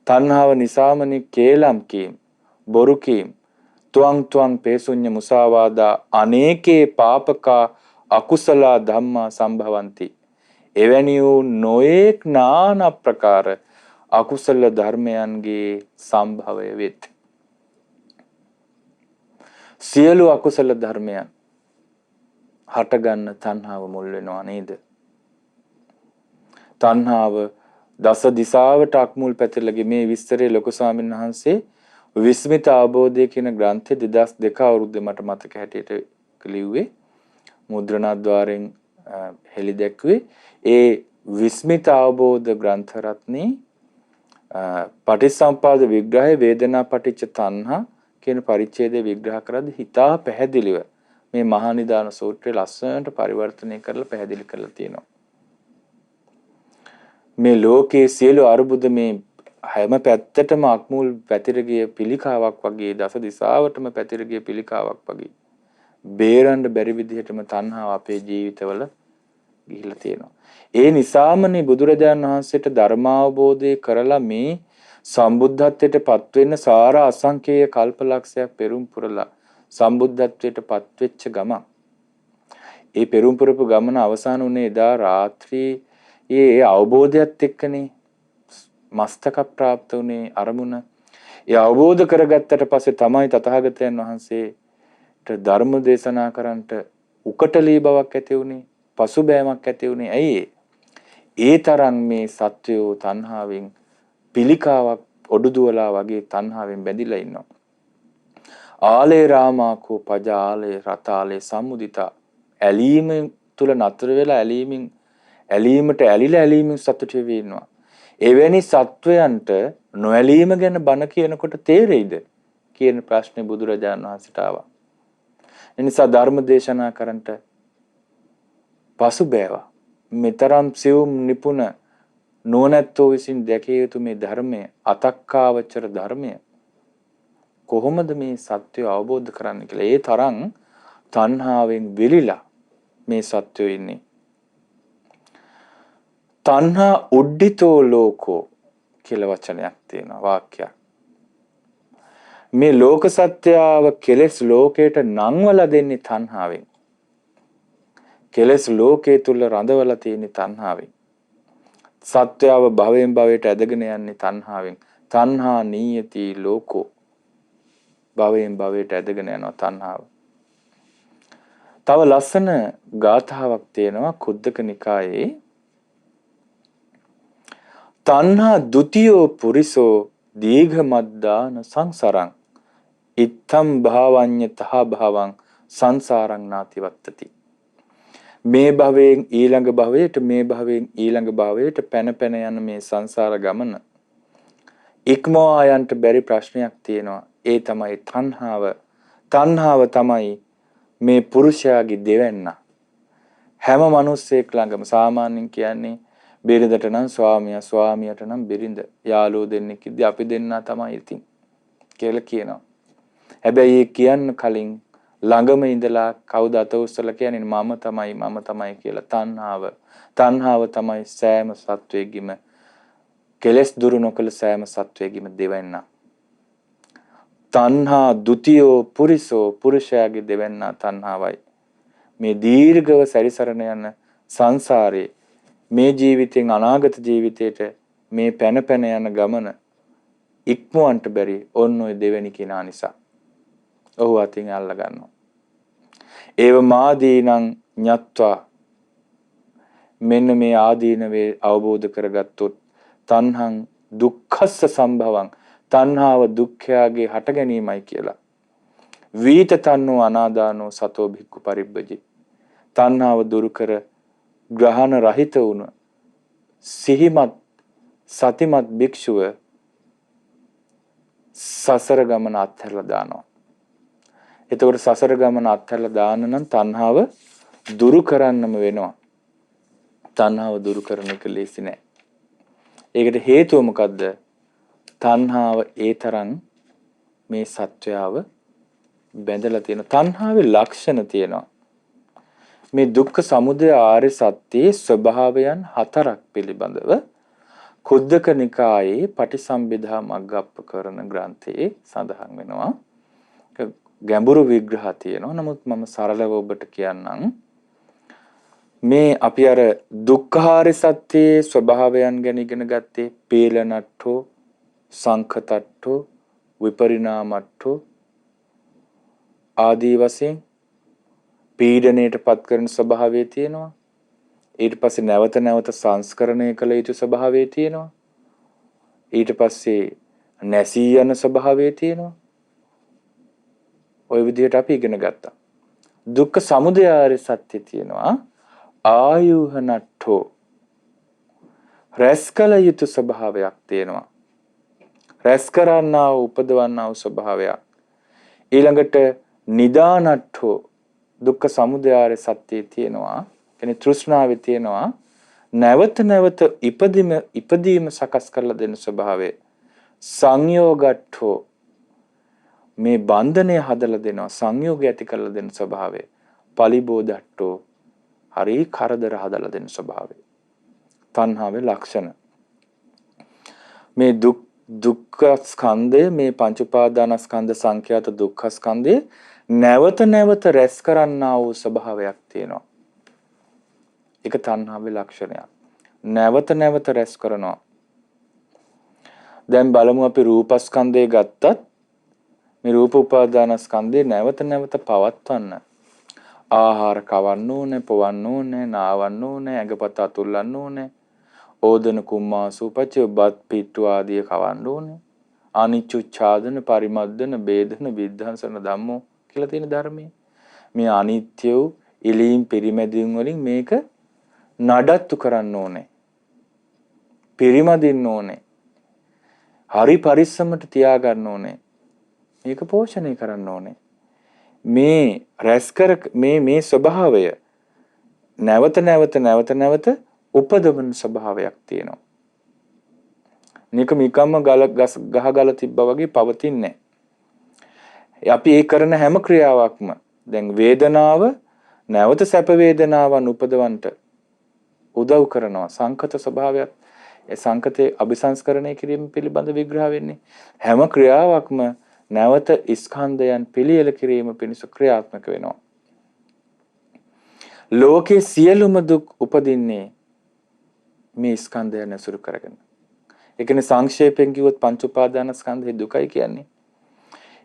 S1: තණ්හාව නිසාමනේ කේලම් කීම්, බොරු කීම්, තුවං පේසුඤ්ඤ මුසාවාදා අනේකේ පාපකා අකුසල ධම්මා සම්භවಂತಿ. එවැනි වූ නොඑක් නානා ප්‍රකාර අකුසල ධර්මයන්ගේ සම්භවය වෙත්. සියලු අකුසල ධර්මයන් හටගන්න තණ්හාව මුල් වෙනවා නේද? තණ්හාව දස දිසාවට අක්මුල් පැතිරලගේ මේ විස්තරේ ලොකු ස්වාමීන් වහන්සේ විස්මිත අවබෝධය කියන ග්‍රන්ථය 2002 අවුරුද්දේ මට මතක හැටියට ලිව්වේ. මුද්‍රණාද්වාරෙන් හෙළි දැක්වේ. ඒ විස්මිත අවබෝධ ග්‍රන්ථ රත්නේ පටිච්චසමුප්පාද විග්‍රහය වේදනා පටිච්ච තණ්හා කියන පරිච්ඡේදය විග්‍රහ කරද්දී හිතා පැහැදිලිව මේ මහා නිදාන සූත්‍රය ලස්සනට පරිවර්තනය කරලා පැහැදිලි කරලා තියෙනවා. මේ ලෝකයේ සියලු අරුබුද මේ හැම පැත්තටම අක්මුල් පැතිර ගිය පිළිකාවක් වගේ, දස දිසාවටම පැතිර ගිය පිළිකාවක් වගේ බේරන්න බැරි විදිහටම තණ්හාව අපේ ජීවිතවල ගිහිලා තියෙනවා. ඒ නිසාමනේ බුදුරජාණන් වහන්සේට ධර්මාවබෝධය කරලා මේ සම්බුද්ධත්වයට පත් වෙන්න සාර අසංකේය කල්පලක්ෂයක් පෙරම් පුරලා සම්බුද්ධත්වයට පත් වෙච්ච ගමන් ඒ පෙරම් පුරපු ගමන අවසන් වුණේ එදා රාත්‍රියේ ඒ අවබෝධයත් එක්කනේ මස්තක ප්‍රාප්ත වුණේ අරමුණ. ඒ අවබෝධ කරගත්තට පස්සේ තමයි තථාගතයන් වහන්සේට ධර්ම දේශනා කරන්නට උකටලී බවක් ඇති වුණේ, පසුබෑමක් ඇති වුණේ. ඇයි ඒ තරම් මේ සත්වයෝ තණ්හාවෙන් පිළිකාවක් ඔඩුදුවලා වගේ තණ්හාවෙන් බැඳිලා ඉන්නවා. ආලේ රාමාකෝ පජාලේ රතාලේ සම්මුදිතා. ඇලීම තුල නතර වෙලා ඇලීමට ඇලිමින් සතුට වෙවි ඉන්නවා. එවැනි සත්වයන්ට නොඇලීම ගැන බණ කියනකොට තේරෙයිද කියන ප්‍රශ්නේ බුදුරජාණන් වහන්සේට ආවා. එනිසා ධර්ම දේශනා කරන්නට පසුබෑවා. මෙතරම් සියුම් නිපුණ නොනැත්තෝ විසින් දැකිය යුතු මේ ධර්මය, අතක්කාවචර ධර්මය කොහොමද මේ සත්‍යය අවබෝධ කරන්නේ කියලා. ඒ තරම් තණ්හාවෙන් වෙලිලා මේ සත්‍යය ඉන්නේ. තණ්හා උඩ්ඩිතෝ ලෝකෝ කියලා වචනයක් තියෙනවා, වාක්‍යයක්. මේ ලෝක සත්‍යාව කෙලෙස් ලෝකයට නංවලා දෙන්නේ තණ්හාවෙන්. කෙලෙස් ලෝකයේ තුල රඳවලා තියෙන තණ්හාවෙන්. සත්‍යාව භවයෙන් භවයට ඇදගෙන යන්නේ තණ්හාවෙන්. තණ්හා නීයති ලෝකෝ. භවයෙන් භවයට ඇදගෙන යනවා තණ්හාව. තව ලස්සන ගාථාවක් තියෙනවා කුද්දක නිකායේ. තණ්හා ဒ ුතියෝ පුරිසෝ දීඝ මද්දාන සංසරං ඉත්තම් භාවඤ්ඤතහ භවං සංසාරං නාති වත්තති. මේ භවයෙන් ඊළඟ භවයට, මේ භවයෙන් ඊළඟ භවයට පැන පැන යන මේ සංසාර ගමන ඉක්මවා යන්නට බැරි ප්‍රශ්නයක් තියෙනවා. ඒ තමයි තණ්හාව. තණ්හාව තමයි මේ පුරුෂයාගේ දෙවැන්න. හැම මිනිස්සෙක් ළඟම සාමාන්‍යයෙන් කියන්නේ බිරිඳට නම් ස්වාමියා, ස්වාමියාට නම් බිරිඳ. යාළුවෝ දෙන්නෙක් ඉද්දි අපි දෙන්නා තමයි ඉතින් කියලා කියනවා. හැබැයි ඒ කියන්න කලින් ළඟම ඉඳලා කවුද අත උස්සලා කියන්නේ මම තමයි කියලා තණ්හාව. තණ්හාව තමයි සෑම සත්වයකගේම කෙලස් දුරු නොකළ සෑම සත්වයකගේම දෙවන්න. තණ්හා ဒ ුතියෝ පුරිසෝ පුරුෂයාගේ දෙවන්නා තණ්හාවයි. මේ දීර්ඝව සැරිසරන යන සංසාරේ මේ ජීවිතෙන් අනාගත ජීවිතයට මේ පැන පැන යන ගමන ඉක්මවන්න බැරි ඔන්න ඔය දෙවෙනි කෙනා නිසා. ඔහු අතින් අල්ල ගන්නවා. ඒව මාදීනං ඤත්වා මෙන්න මේ ආදීනවේ අවබෝධ කරගත්තොත් තණ්හං දුක්ඛස්ස සම්භවං තණ්හාව දුක්ඛයාගේ හට ගැනීමයි කියලා. වීත තන්නෝ අනාදානෝ සතෝ භික්ඛු පරිබ්බජි. තණ්හාව දුරු කර ග්‍රහණ රහිත වුණ සිහිමත් සතිමත් භික්ෂුව සසර ගමන අත්හැරලා දානවා. එතකොට සසර ගමන අත්හැරලා දාන්න නම් තණ්හාව දුරු කරන්නම වෙනවා. තණ්හාව දුරු කරන එක ලේසි නෑ. ඒකට හේතුව මොකද්ද? තණ්හාව ඒ තරම් මේ සත්වයාව බැඳලා තියෙන. තණ්හාවේ ලක්ෂණ තියෙනවා. මේ දුක්ඛ සමුදය ආර්ය සත්‍යයේ ස්වභාවයන් 4ක් පිළිබඳව කුද්දක නිකායේ පටිසම්භිදා මග්ගප්පකරණ ග්‍රන්ථයේ සඳහන් වෙනවා. ගැඹුරු විග්‍රහ තියෙනවා. නමුත් මම සරලව ඔබට කියන්නම්. මේ අපි අර දුක්ඛාරය සත්‍යයේ ස්වභාවයන් ගැන ඉගෙන ගත්තේ පීලනට්ඨෝ සංඛතට්ඨෝ විපරිණාමට්ඨෝ ආදී වශයෙන් පීඩණයට පත් කරන ස්වභාවය තියෙනවා. ඊට පස්සේ නැවත නැවත සංස්කරණය කළ යුතු ස්වභාවය තියෙනවා. ඊට පස්සේ නැසී යන ස්වභාවය තියෙනවා. ওই විදිහට අපි ඉගෙන ගත්තා. දුක්ඛ සමුදය ආර්ය සත්‍ය තියෙනවා. ආයුහනට්ඨෝ රැස් කළ යුතු ස්වභාවයක් තියෙනවා. රැස් කරන්නා වූ උපදවන්නා වූ ස්වභාවයක්. ඊළඟට නිදානට්ඨෝ දුක්ඛ සමුදය ආර්ය සත්‍යයේ තියෙනවා. කියන්නේ තෘෂ්ණාවේ තියෙනවා. නැවත නැවත ඉපදීම සකස් කරලා දෙන ස්වභාවය. සංයෝගට්ඨෝ මේ බන්ධනය හදලා දෙනවා. සංයෝගය ඇති කරලා දෙන ස්වභාවය. පලිබෝධට්ඨෝ හරි කරදර හදලා දෙන ස්වභාවය. තණ්හාවේ ලක්ෂණ. මේ දුක්ඛ ස්කන්ධය මේ පංච උපාදානස්කන්ධ සංඛ්‍යාත දුක්ඛ ස්කන්ධය නැවත නැවත රැස් කරන්නා වූ ස්වභාවයක් තියෙනවා. ඒක තණ්හාවේ ලක්ෂණයක්. නැවත නැවත රැස් කරනවා. දැන් බලමු අපි රූපස්කන්ධය ගත්තත් මේ රූප උපාදානස්කන්ධය නැවත නැවත පවත්වන්න ආහාර කවන්න ඕනේ, පොවන්න ඕනේ, නාවන්න ඕනේ, ඇඟපත අතුල්ලන්න ඕනේ, ඕදන කුම්මාසුපච්ච බත් පිට්ටු ආදිය කවන්න ඕනේ. අනිච්චුච්ඡාදන පරිමද්දන බේදන විද්ධාසන ධම්මෝ කියලා තියෙන ධර්මයේ මේ අනිත්‍ය වූ ඉලීම් පිරිමැදීම් වලින් මේක නඩත්තු කරන්න ඕනේ. පිරිමදින්න ඕනේ. හරි පරිස්සමට තියාගන්න ඕනේ. මේක පෝෂණය කරන්න ඕනේ. මේ රැස්කර මේ ස්වභාවය නැවත නැවත උපදවන ස්වභාවයක් තියෙනවා. නික මිකම්ම ගහ තිබ්බා වගේ පවතින්නේ නැහැ. අපි ඒ කරන හැම ක්‍රියාවක්ම දැන් වේදනාව නැවත සැප වේදනාවන් උපදවන්නට උදව් කරනවා. සංකත ස්වභාවයක් ඒ සංකතේ අபிසංස්කරණය කිරීම පිළිබඳ විග්‍රහ වෙන්නේ. හැම ක්‍රියාවක්ම නැවත ස්කන්ධයන් පිළියෙල කිරීම පිණිස ක්‍රියාත්මක වෙනවා. ලෝකේ සියලුම දුක් උපදින්නේ මේ ස්කන්ධයන් ඇසුරු කරගෙන. ඒ කියන්නේ සංක්ෂේපයෙන් කිව්වොත් පංච උපාදානස්කන්ධේ දුකයි කියන්නේ.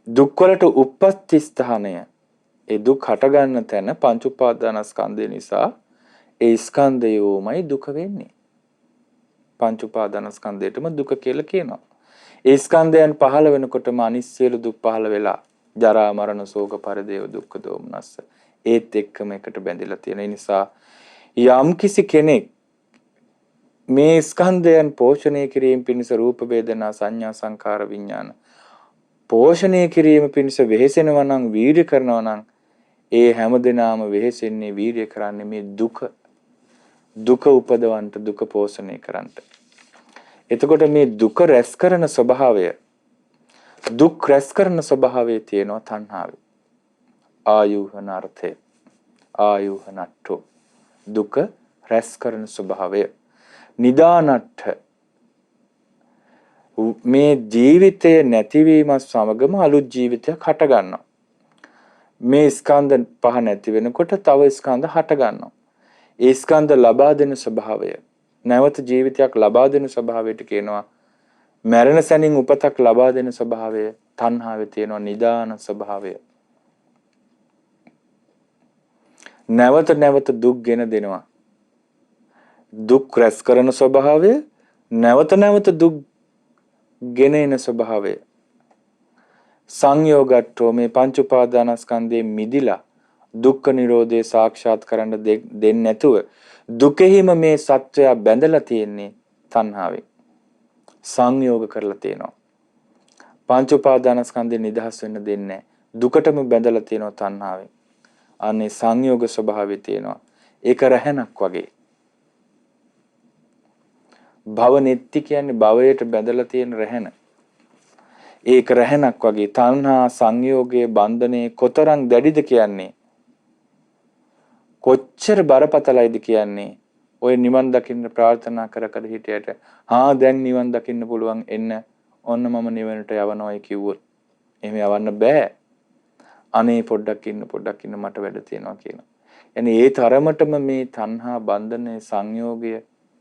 S1: දුක් වලට උප්පත්ති ස්ථානය. ඒ දුක් හට ගන්න තැන පංච උපාදානස්කන්ධය නිසා ඒ ස්කන්ධයෝමයි දුක වෙන්නේ. පංච උපාදානස්කන්ධයටම දුක කියලා කියනවා. ඒ ස්කන්ධයන් පහළ වෙනකොටම අනිත් සියලු දුක් පහළ වෙලා ජරා මරණ ශෝක පරිදේව දුක්ඛ දෝමනස්ස ඒත් එක්කම එකට බැඳිලා තියෙන නිසා යම් කිසි කෙනෙක් මේ ස්කන්ධයන් පෝෂණය කිරීම පිණිස රූප වේදනා සංඥා සංකාර විඥාන පෝෂණය කිරීම පිණිස වෙහෙසෙනවා නම් වීර්ය කරනවා නම් ඒ හැමදෙනාම වෙහෙසෙන්නේ වීරිය කරන්නේ මේ දුක උපදවන්නට, දුක පෝෂණය කරන්නට. එතකොට මේ දුක රැස් කරන ස්වභාවය, දුක් රැස් කරන ස්වභාවය තියෙනවා තණ්හාවේ. ආයුහනාර්ථය, ආයුහනට්ඨෝ, දුක රැස් කරන ස්වභාවය. නිදානට්ඨ, මේ ජීවිතය නැතිවීමත් සමගම අලුත් ජීවිතයක් හට ගන්නවා. මේ ස්කන්ධ පහ නැති වෙනකොට තව ස්කන්ධ හට ගන්නවා. ඒ ස්කන්ධ ලබා දෙන ස්වභාවය, නැවත ජීවිතයක් ලබා දෙන ස්වභාවයට කියනවා මරණ සැනින් උපතක් ලබා දෙන ස්වභාවය. තණ්හාවේ තියෙනවා නිදාන ස්වභාවය. නැවත නැවත දුක් ගෙන දෙනවා. දුක් රැස් කරන ස්වභාවය, නැවත නැවත දුක් ගෙන එන ස්වභාවය. සංයෝගට්ඨෝ, මේ පංච උපාදානස්කන්ධයෙන් මිදිලා දුක්ඛ නිරෝධය සාක්ෂාත් කරන්න දෙන්නේ නැතුව දුකෙහිම මේ සත්වයා බැඳලා තියෙන්නේ තණ්හාවෙන්. සංයෝග කරලා තියෙනවා. පංච උපාදානස්කන්ධේ නිදහස් වෙන්න දෙන්නේ නැහැ. දුකටම බැඳලා තියෙනවා තණ්හාවෙන්. අනේ සංයෝග ස්වභාවය තියෙනවා. ඒක රැහැනක් වගේ. භව නෙත්ති කියන්නේ භවයට බැඳලා තියෙන රැහැන. ඒක රැහැනක් වගේ. තණ්හා සංයෝගයේ බන්ධනේ කොතරම් දැඩිද කියන්නේ, කොච්චර බරපතලයිද කියන්නේ. ඔය නිවන් දකින්න ප්‍රාර්ථනා කර කර හිටියට දැන් නිවන් දකින්න පුළුවන්, එන්න ඔන්න මම නිවනට යවනවායි කිව්වොත් එහෙම යවන්න බෑ. අනේ පොඩ්ඩක් ඉන්න මට වැඩ තියෙනවා කියනවා. එනේ ඒ තරමටම මේ තණ්හා බන්ධනයේ සංයෝගය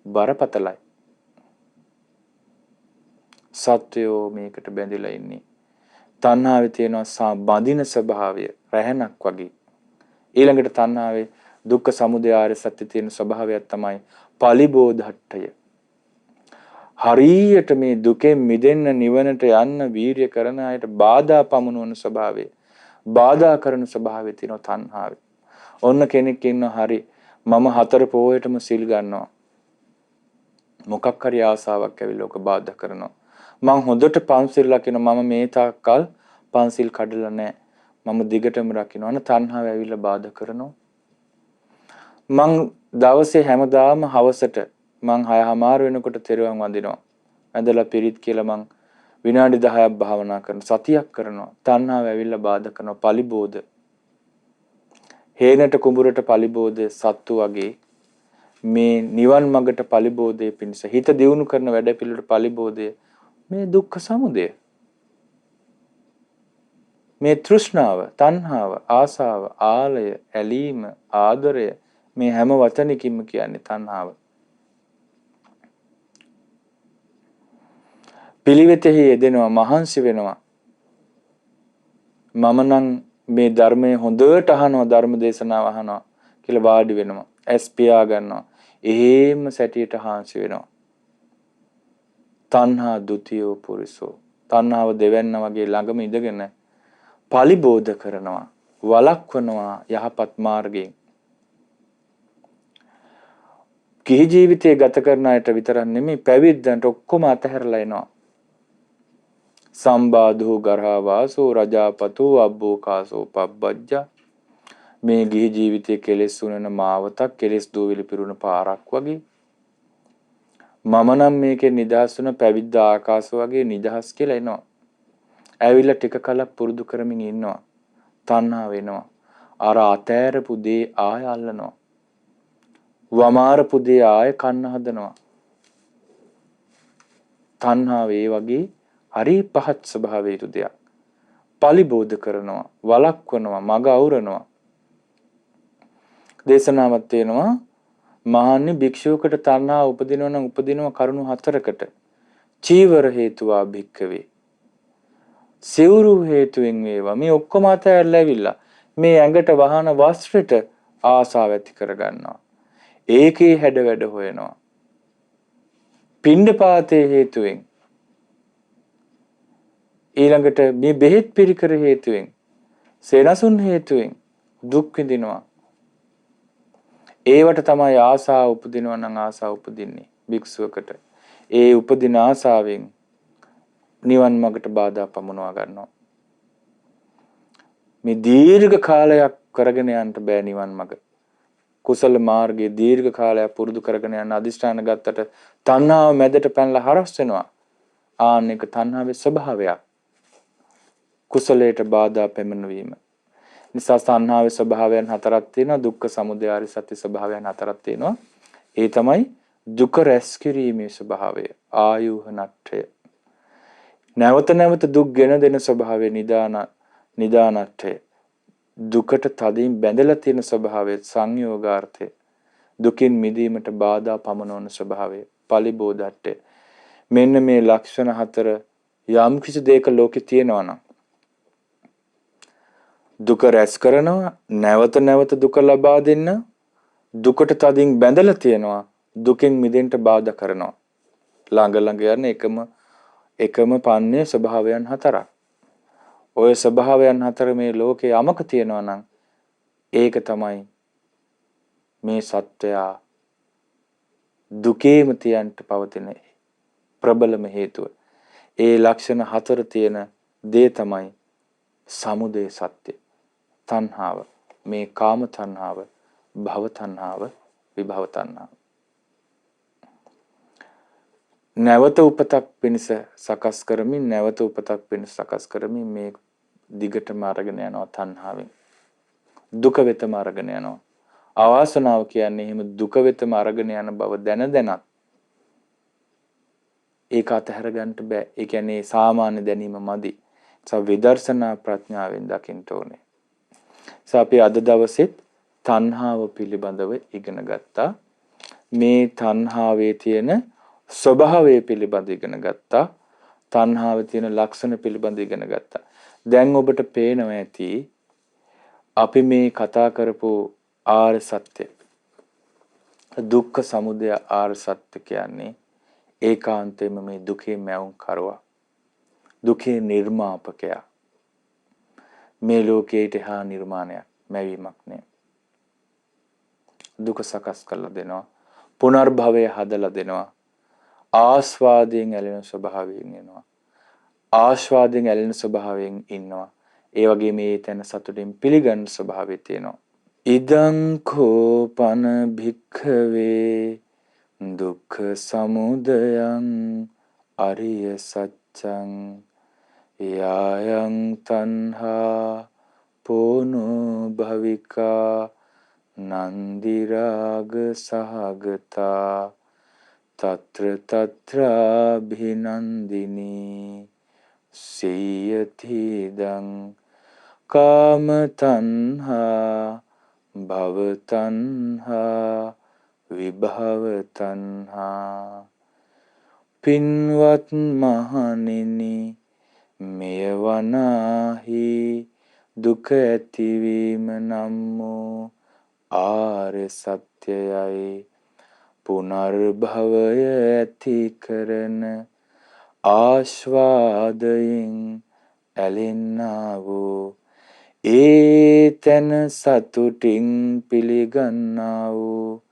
S1: බරපතලයි. සත්‍යෝ මේකට බැඳිලා ඉන්නේ. තණ්හාවේ තියෙනවා බඳින ස්වභාවය රැහැනක් වගේ. ඊළඟට තණ්හාවේ දුක්ඛ සමුදය ආර්ය සත්‍ය තියෙන ස්වභාවයක් තමයි පලිබෝධට්ඨය. හරියට මේ දුකෙන් මිදෙන්න නිවනට යන්න වීරිය කරන අයට බාධා පමුණුවන ස්වභාවය, බාධා කරන ස්වභාවය තියෙනවා තණ්හාවේ. ඔන්න කෙනෙක් ඉන්නවා, හරි මම 4 පොහොයටම සිල් ගන්නවා. මොකක් හරි ආසාවක් ඇවිල්ලා ඔක බාධා කරනවා. මං හොඳට පන්සිල් රකිනවා, මම මේ තාක්කල් පන්සිල් කඩලා නැහැ, මම දිගටම රකින්නවා. අන්න තණ්හාව ඇවිල්ලා බාධා කරනවා. මං දවසේ හැමදාම හවසට මං 6:00 වෙනකොට තෙරුවන් වඳිනවා. ඇඳලා පිරිත් කියලා මං විනාඩි 10ක් භාවනා කරනවා, සතියක් කරනවා. තණ්හාව ඇවිල්ලා බාධා කරනවා. පලිබෝධ, හේනට කුඹුරට පලිබෝධ සත්තු වගේ මේ නිවන් මඟට පලිබෝධයේ පිණිස හිත දියුණු කරන වැඩ පිළිවෙලට පලිබෝධය මේ දුක්ඛ සමුදය. මේ තෘෂ්ණාව, තණ්හාව, ආසාව, ආලය, ඇලීම, ආදරය, මේ හැම වචනකින්ම කියන්නේ තණ්හාව. පිළිවෙතෙහි යෙදෙනවා, මහන්සි වෙනවා. මම නම් මේ ධර්මයේ හොඳට අහනවා, ධර්ම දේශනාව අහනවා කියලා වාඩි වෙනවා. ඇස් පියා ගන්නවා. එහෙම සැටියට හාන්සි වෙනවා. තණ්හා ဒ ුතියෝ පුරිසෝ. තණ්හාව දෙවන්න වගේ ළඟම ඉඳගෙන පලිබෝධ කරනවා, වළක්වනවා යහපත් මාර්ගයෙන්. කිහි ජීවිතය ගත කරන අයට විතරක් නෙමෙයි, පැවිද්දන්ට ඔක්කොම අතහැරලා එනවා. සම්බාධෝ ගරහා වාසෝ රජාපතෝ අබ්බෝකාසෝ පබ්බජ්ජා. මේ ගිහි ජීවිතයේ කෙලෙස් උනන මාවතක්, කෙලෙස් දූවිලි පිරුණ පාරක් වගේ. මම නම් මේකේ නිදහස් වුණ පැවිද්ද ආකාශ වගේ නිදහස් කියලා එනවා. ඇවිල්ලා ටික කලක් පුරුදු කරමින් ඉන්නවා. තණ්හා වෙනවා. අර අතෑරපු දේ ආය අල්ලනවා. වමාරපු දේ ආය කන්න හදනවා. තණ්හාව ඒ වගේ හරි පහත් ස්වභාවයක දෙයක්. පලිබෝධ කරනවා, වළක්වනවා, මග අවුරනවා. දේශනාවක් තියෙනවා, මහන්නේ භික්ෂුවකට තණ්හා උපදිනවා නම් උපදිනවා කරුණු 4කට. චීවර හේතුවා භික්කවේ. සිවුරු හේතුවෙන් වේවා. මේ ඔක්කොම අතහැරලා ඇවිල්ලා මේ ඇඟට වහන වස්ත්‍රයට ආසාව ඇති කරගන්නවා. ඒකේ හැඩ වැඩ හොයනවා. පිණ්ඩපාතේ හේතුවෙන්, ඊළඟට මේ බෙහෙත් පිළිකර හේතුවෙන්, සේනසුන් හේතුවෙන් දුක් විඳිනවා. ඒවට තමයි ආසාව උපදිනවා නම් ආසාව උපදින්නේ භික්ෂුවකට. ඒ උපදින ආසාවෙන් නිවන් මාර්ගට බාධා පමුණවා ගන්නවා. මේ දීර්ඝ කාලයක් කරගෙන යන්න බෑ නිවන් මඟ. කුසල මාර්ගයේ දීර්ඝ කාලයක් පුරුදු කරගෙන යන අදිෂ්ඨාන ගත්තට තණ්හාව මැදට පැනලා හරස් වෙනවා. ආන්නේක තණ්හාවේ ස්වභාවයක්. කුසලයට බාධා පැමිණවීම. නිසා තණ්හාවේ ස්වභාවයන් හතරක් තියෙනවා. දුක්ඛ සමුදය ආර්ය සත්‍ය ස්වභාවයන් හතරක් තියෙනවා. ඒ තමයි දුක රැස් කිරීමේ ස්වභාවය. ආයුහනට්ඨය. නැවත නැවත දුක් ගෙන දෙන ස්වභාවය නිදානට්ඨය. දුකට තදින් බැඳලා තියෙන ස්වභාවය සංයෝගාර්ථය. දුකින් මිදීමට බාධා පමනවන ස්වභාවය පලිබෝධට්ඨය. මෙන්න මේ ලක්ෂණ හතර යම් කිසි දෙයක ලෝකේ තියෙනවා නම් දුක රැස් කරනවා, නැවත නැවත දුක ලබා දෙන්න, දුකට තදින් බැඳලා තියෙනවා, දුකෙන් මිදෙන්න බාධා කරනවා. ළඟ ළඟ යන එකම පන්නේ ස්වභාවයන් හතරක්. ඔය ස්වභාවයන් හතර මේ ලෝකේ යමක තියෙනවා නම් ඒක තමයි මේ සත්වයා දුකේම තියන්ට පවතින ප්‍රබලම හේතුව. ඒ ලක්ෂණ හතර තියෙන දේ තමයි සමුදය සත්‍ය. තණ්හාව. මේ කාම තණ්හාව, භව තණ්හාව, විභව තණ්හාව. නැවත උපතක් පිණිස සකස් කරමින් මේ දිගටම අරගෙන යනවා තණ්හාවෙන්. දුක වෙතම අරගෙන යනවා. අවාසනාව කියන්නේ එහෙම දුක වෙතම අරගෙන යන බව දැනත් ඒක අතහැර ගන්නට බෑ. ඒ කියන්නේ සාමාන්‍ය දැනීම මදි. විදර්ශනා ප්‍රඥාවෙන් දකින්න ඕනේ. අපි අද දවසෙත් තණ්හාව පිළිබඳව ඉගෙන ගත්තා. මේ තණ්හාවේ තියෙන ස්වභාවය පිළිබඳව ඉගෙන ගත්තා. තණ්හාවේ තියෙන ලක්ෂණ පිළිබඳව ඉගෙන ගත්තා. දැන් ඔබට පේනවා ඇති අපි මේ කතා කරපු ආර්ය සත්‍ය දුක්ඛ සමුදය ආර්ය සත්‍ය කියන්නේ ඒකාන්තයෙන්ම මේ දුකේ මැවුම් කරවා. දුකේ නිර්මාපකයා. මේ ලෝකයට හා නිර්මාණයක් මැවීමක් නෙවෙයි. දුක සකස් කරලා දෙනවා. පුනර්භවය හදලා දෙනවා. ආස්වාදයෙන් ඇලෙන ස්වභාවයෙන් එනවා. ආස්වාදයෙන් ඇලෙන ස්වභාවයෙන් ඉන්නවා. ඒ වගේ මේ තැන සතුටින් පිළිගන්න ස්වභාවය තියෙනවා. ඉදං කෝපන භික්ඛවේ දුක්ඛ සමුදයං අරිය සත්‍යං යායන් තණ්හා පෝනෝ භවිකා නන්දි රාග සහගතා තත්‍ර භිනන්දිනී සීයතිදං කාම තණ්හා භව තණ්හා විභව තණ්හා. පින්වත් මහණෙනි, මෙය වනාහි දුක ඇතිවීම නම් වූ ආර්ය සත්‍යයයි. පුනර්භවය ඇති කරන ආස්වාදයෙන් ඇලෙන්නා වූ ඒ තැන සතුටින් පිළිගන්නා වූ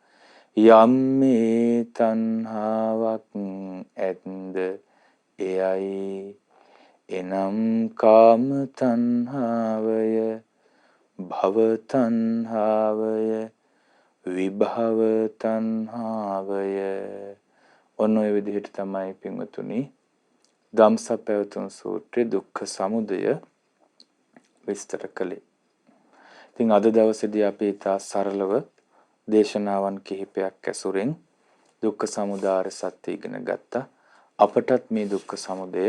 S1: යම් මේ තණ්හාවක් ඇත්ද එයයි. එනම් කාම තණ්හාවය, භව තණ්හාවය, විභව තණ්හාවය. ඔන්න ඔය විදිහට තමයි පින්වතුනි ධම්සප්පවතුන් සූත්‍රයේ දුක්ඛ සමුදය විස්තර කළේ. ඉතින් අද දවසේදී අපි තා සරලව දේශනාවන් කිහිපයක් ඇසුරෙන් දුක්ඛ සමුදය සත්‍ය ඉගෙන ගත්තා. අපටත් මේ දුක්ඛ සමුදය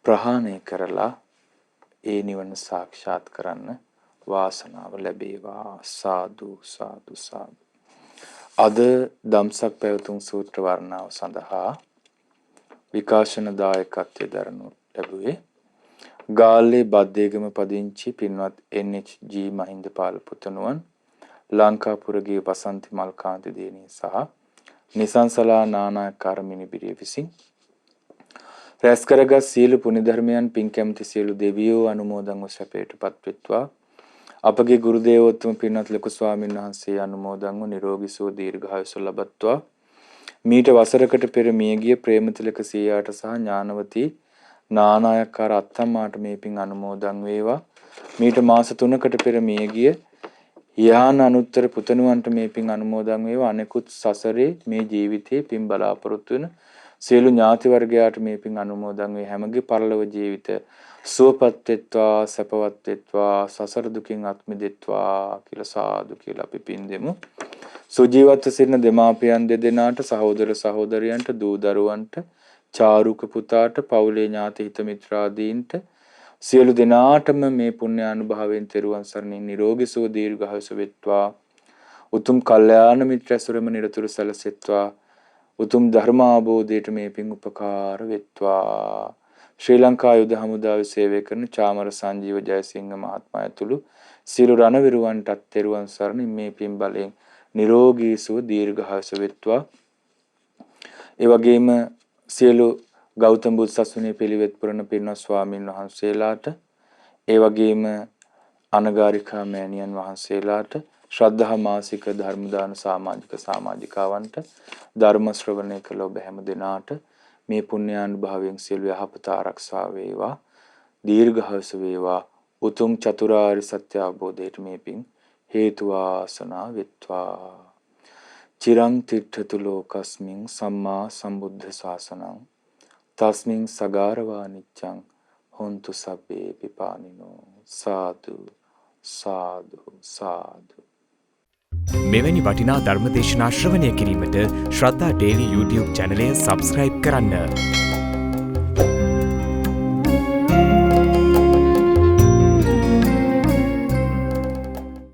S1: ප්‍රහාණය කරලා ඒ නිවන සාක්ෂාත් කරන්න වාසනාව ලැබේවා. සාදු සාදු සාදු. අද ධම්සප්පවතුන් සූත්‍ර වර්ණාව සඳහා විකාශන දායකත්වයේ දරනු ලැබුවේ ගාල්ලේ බද්දේගම පදිංචි පින්වත් NHG මහින්දපාල පුතණුවන්, ලංකාපුරගේ වසන්ති මල්කාන්ති දියණිය සහ නිසංසලා නානායක්කාර මිනිබිරිය විසින් රැස් කරගත් සියලු පුණ්‍ය ධර්මයන් පින් කැමති සියලු දෙවියෝ අනුමෝදන්ව සැපයටපත් වෙත්වා. අපගේ ගුරු දේවෝත්තම පින්වත් ලොකු ස්වාමීන් වහන්සේ අනුමෝදන්ව නිරෝගී සුව දීර්ඝායුෂ ලබත්වා. මීට වසරකට පෙර මියගිය ප්‍රේමතිලක සීයාට සහ ඥානවතී නානායක්කාර අත්තම්මාට මේ පින් අනුමෝදන් වේවා. මීට මාස 3කට පෙර මිය ගිය යාන අනුත්තර පුතණුවන්ට මේ පින් අනුමෝදන් වේවා. අනෙකුත් සසරේ මේ ජීවිතේ පින් බලාපොරොත්තු වෙන සියලු ඥාති වර්ගයාට මේ පින් අනුමෝදන් වේ. හැමගේ පරලොව ජීවිත සුවපත් වෙත්වා, සැපවත් වෙත්වා, සසර දුකින් අත් මිදෙත්වා කියලා සාදු කියලා අපි පින් දෙමු. සුජීවත්ව සිටින දෙමාපියන් දෙදෙනාට, සහෝදර සහෝදරියන්ට, දූ දරුවන්ට, චාරුක පුතාට, පවුලේ ඥාති හිත මිත්‍රාදීන්ට සියලු දෙනාටම මේ පුණ්‍ය අනුභවයෙන් තෙරුවන් සරණින් නිරෝගී සුව දීර්ඝායුෂ වෙත්වා. උතුම් කල්යාණ මිත්‍ර ඇසුරම නිරතුරු සැලසෙත්වා. උතුම් ධර්ම අවබෝධයට මේ පින් උපකාර වෙත්වා. ශ්‍රී ලංකා යුද හමුදාවේ සේවය කරන චාමර සංජීව ජයසිංහ මහත්මයා ඇතුළු සියලු රණවිරුවන්ටත් තෙරුවන් සරණින් මේ පින් බලයෙන් නිරෝගී සුව දීර්ඝායුෂ වෙත්වා. ඒ වගේම සියලු ගෞතම බුදු සසුනේ පිළිවෙත් පුරන පින්වත් ස්වාමීන් වහන්සේලාට, ඒ වගේම අනගාരികා මෑණියන් වහන්සේලාට, ශ්‍රද්ධා මාසික ධර්ම දාන සමාජිකාවන්ට, ධර්ම ශ්‍රවණය කළ ඔබ හැම දෙනාට මේ පුණ්‍යානුභවයෙන් සියලු යහපත ආරක්ෂා වේවා, දීර්ඝායුෂ වේවා. උතුම් චතුරාර්ය සත්‍ය අවබෝධයට මේ පින් හේතු වාසනා වෙත්වා. චිරං තිට්ඨතු ලෝකස්මින් සම්මා සම්බුද්ධ ශාසනං තස්මින් සගාරවා නිච්ඡං හොන්තු සබ්බේ පිපානිනෝ. සාදු සාදු සාදු.
S2: මෙවැනි වටිනා ධර්මදේශනා ශ්‍රවණය කිරීමට ශ්‍රද්ධා ටෙලි YouTube චැනලය සබස්ක්‍රයිබ් කරන්න.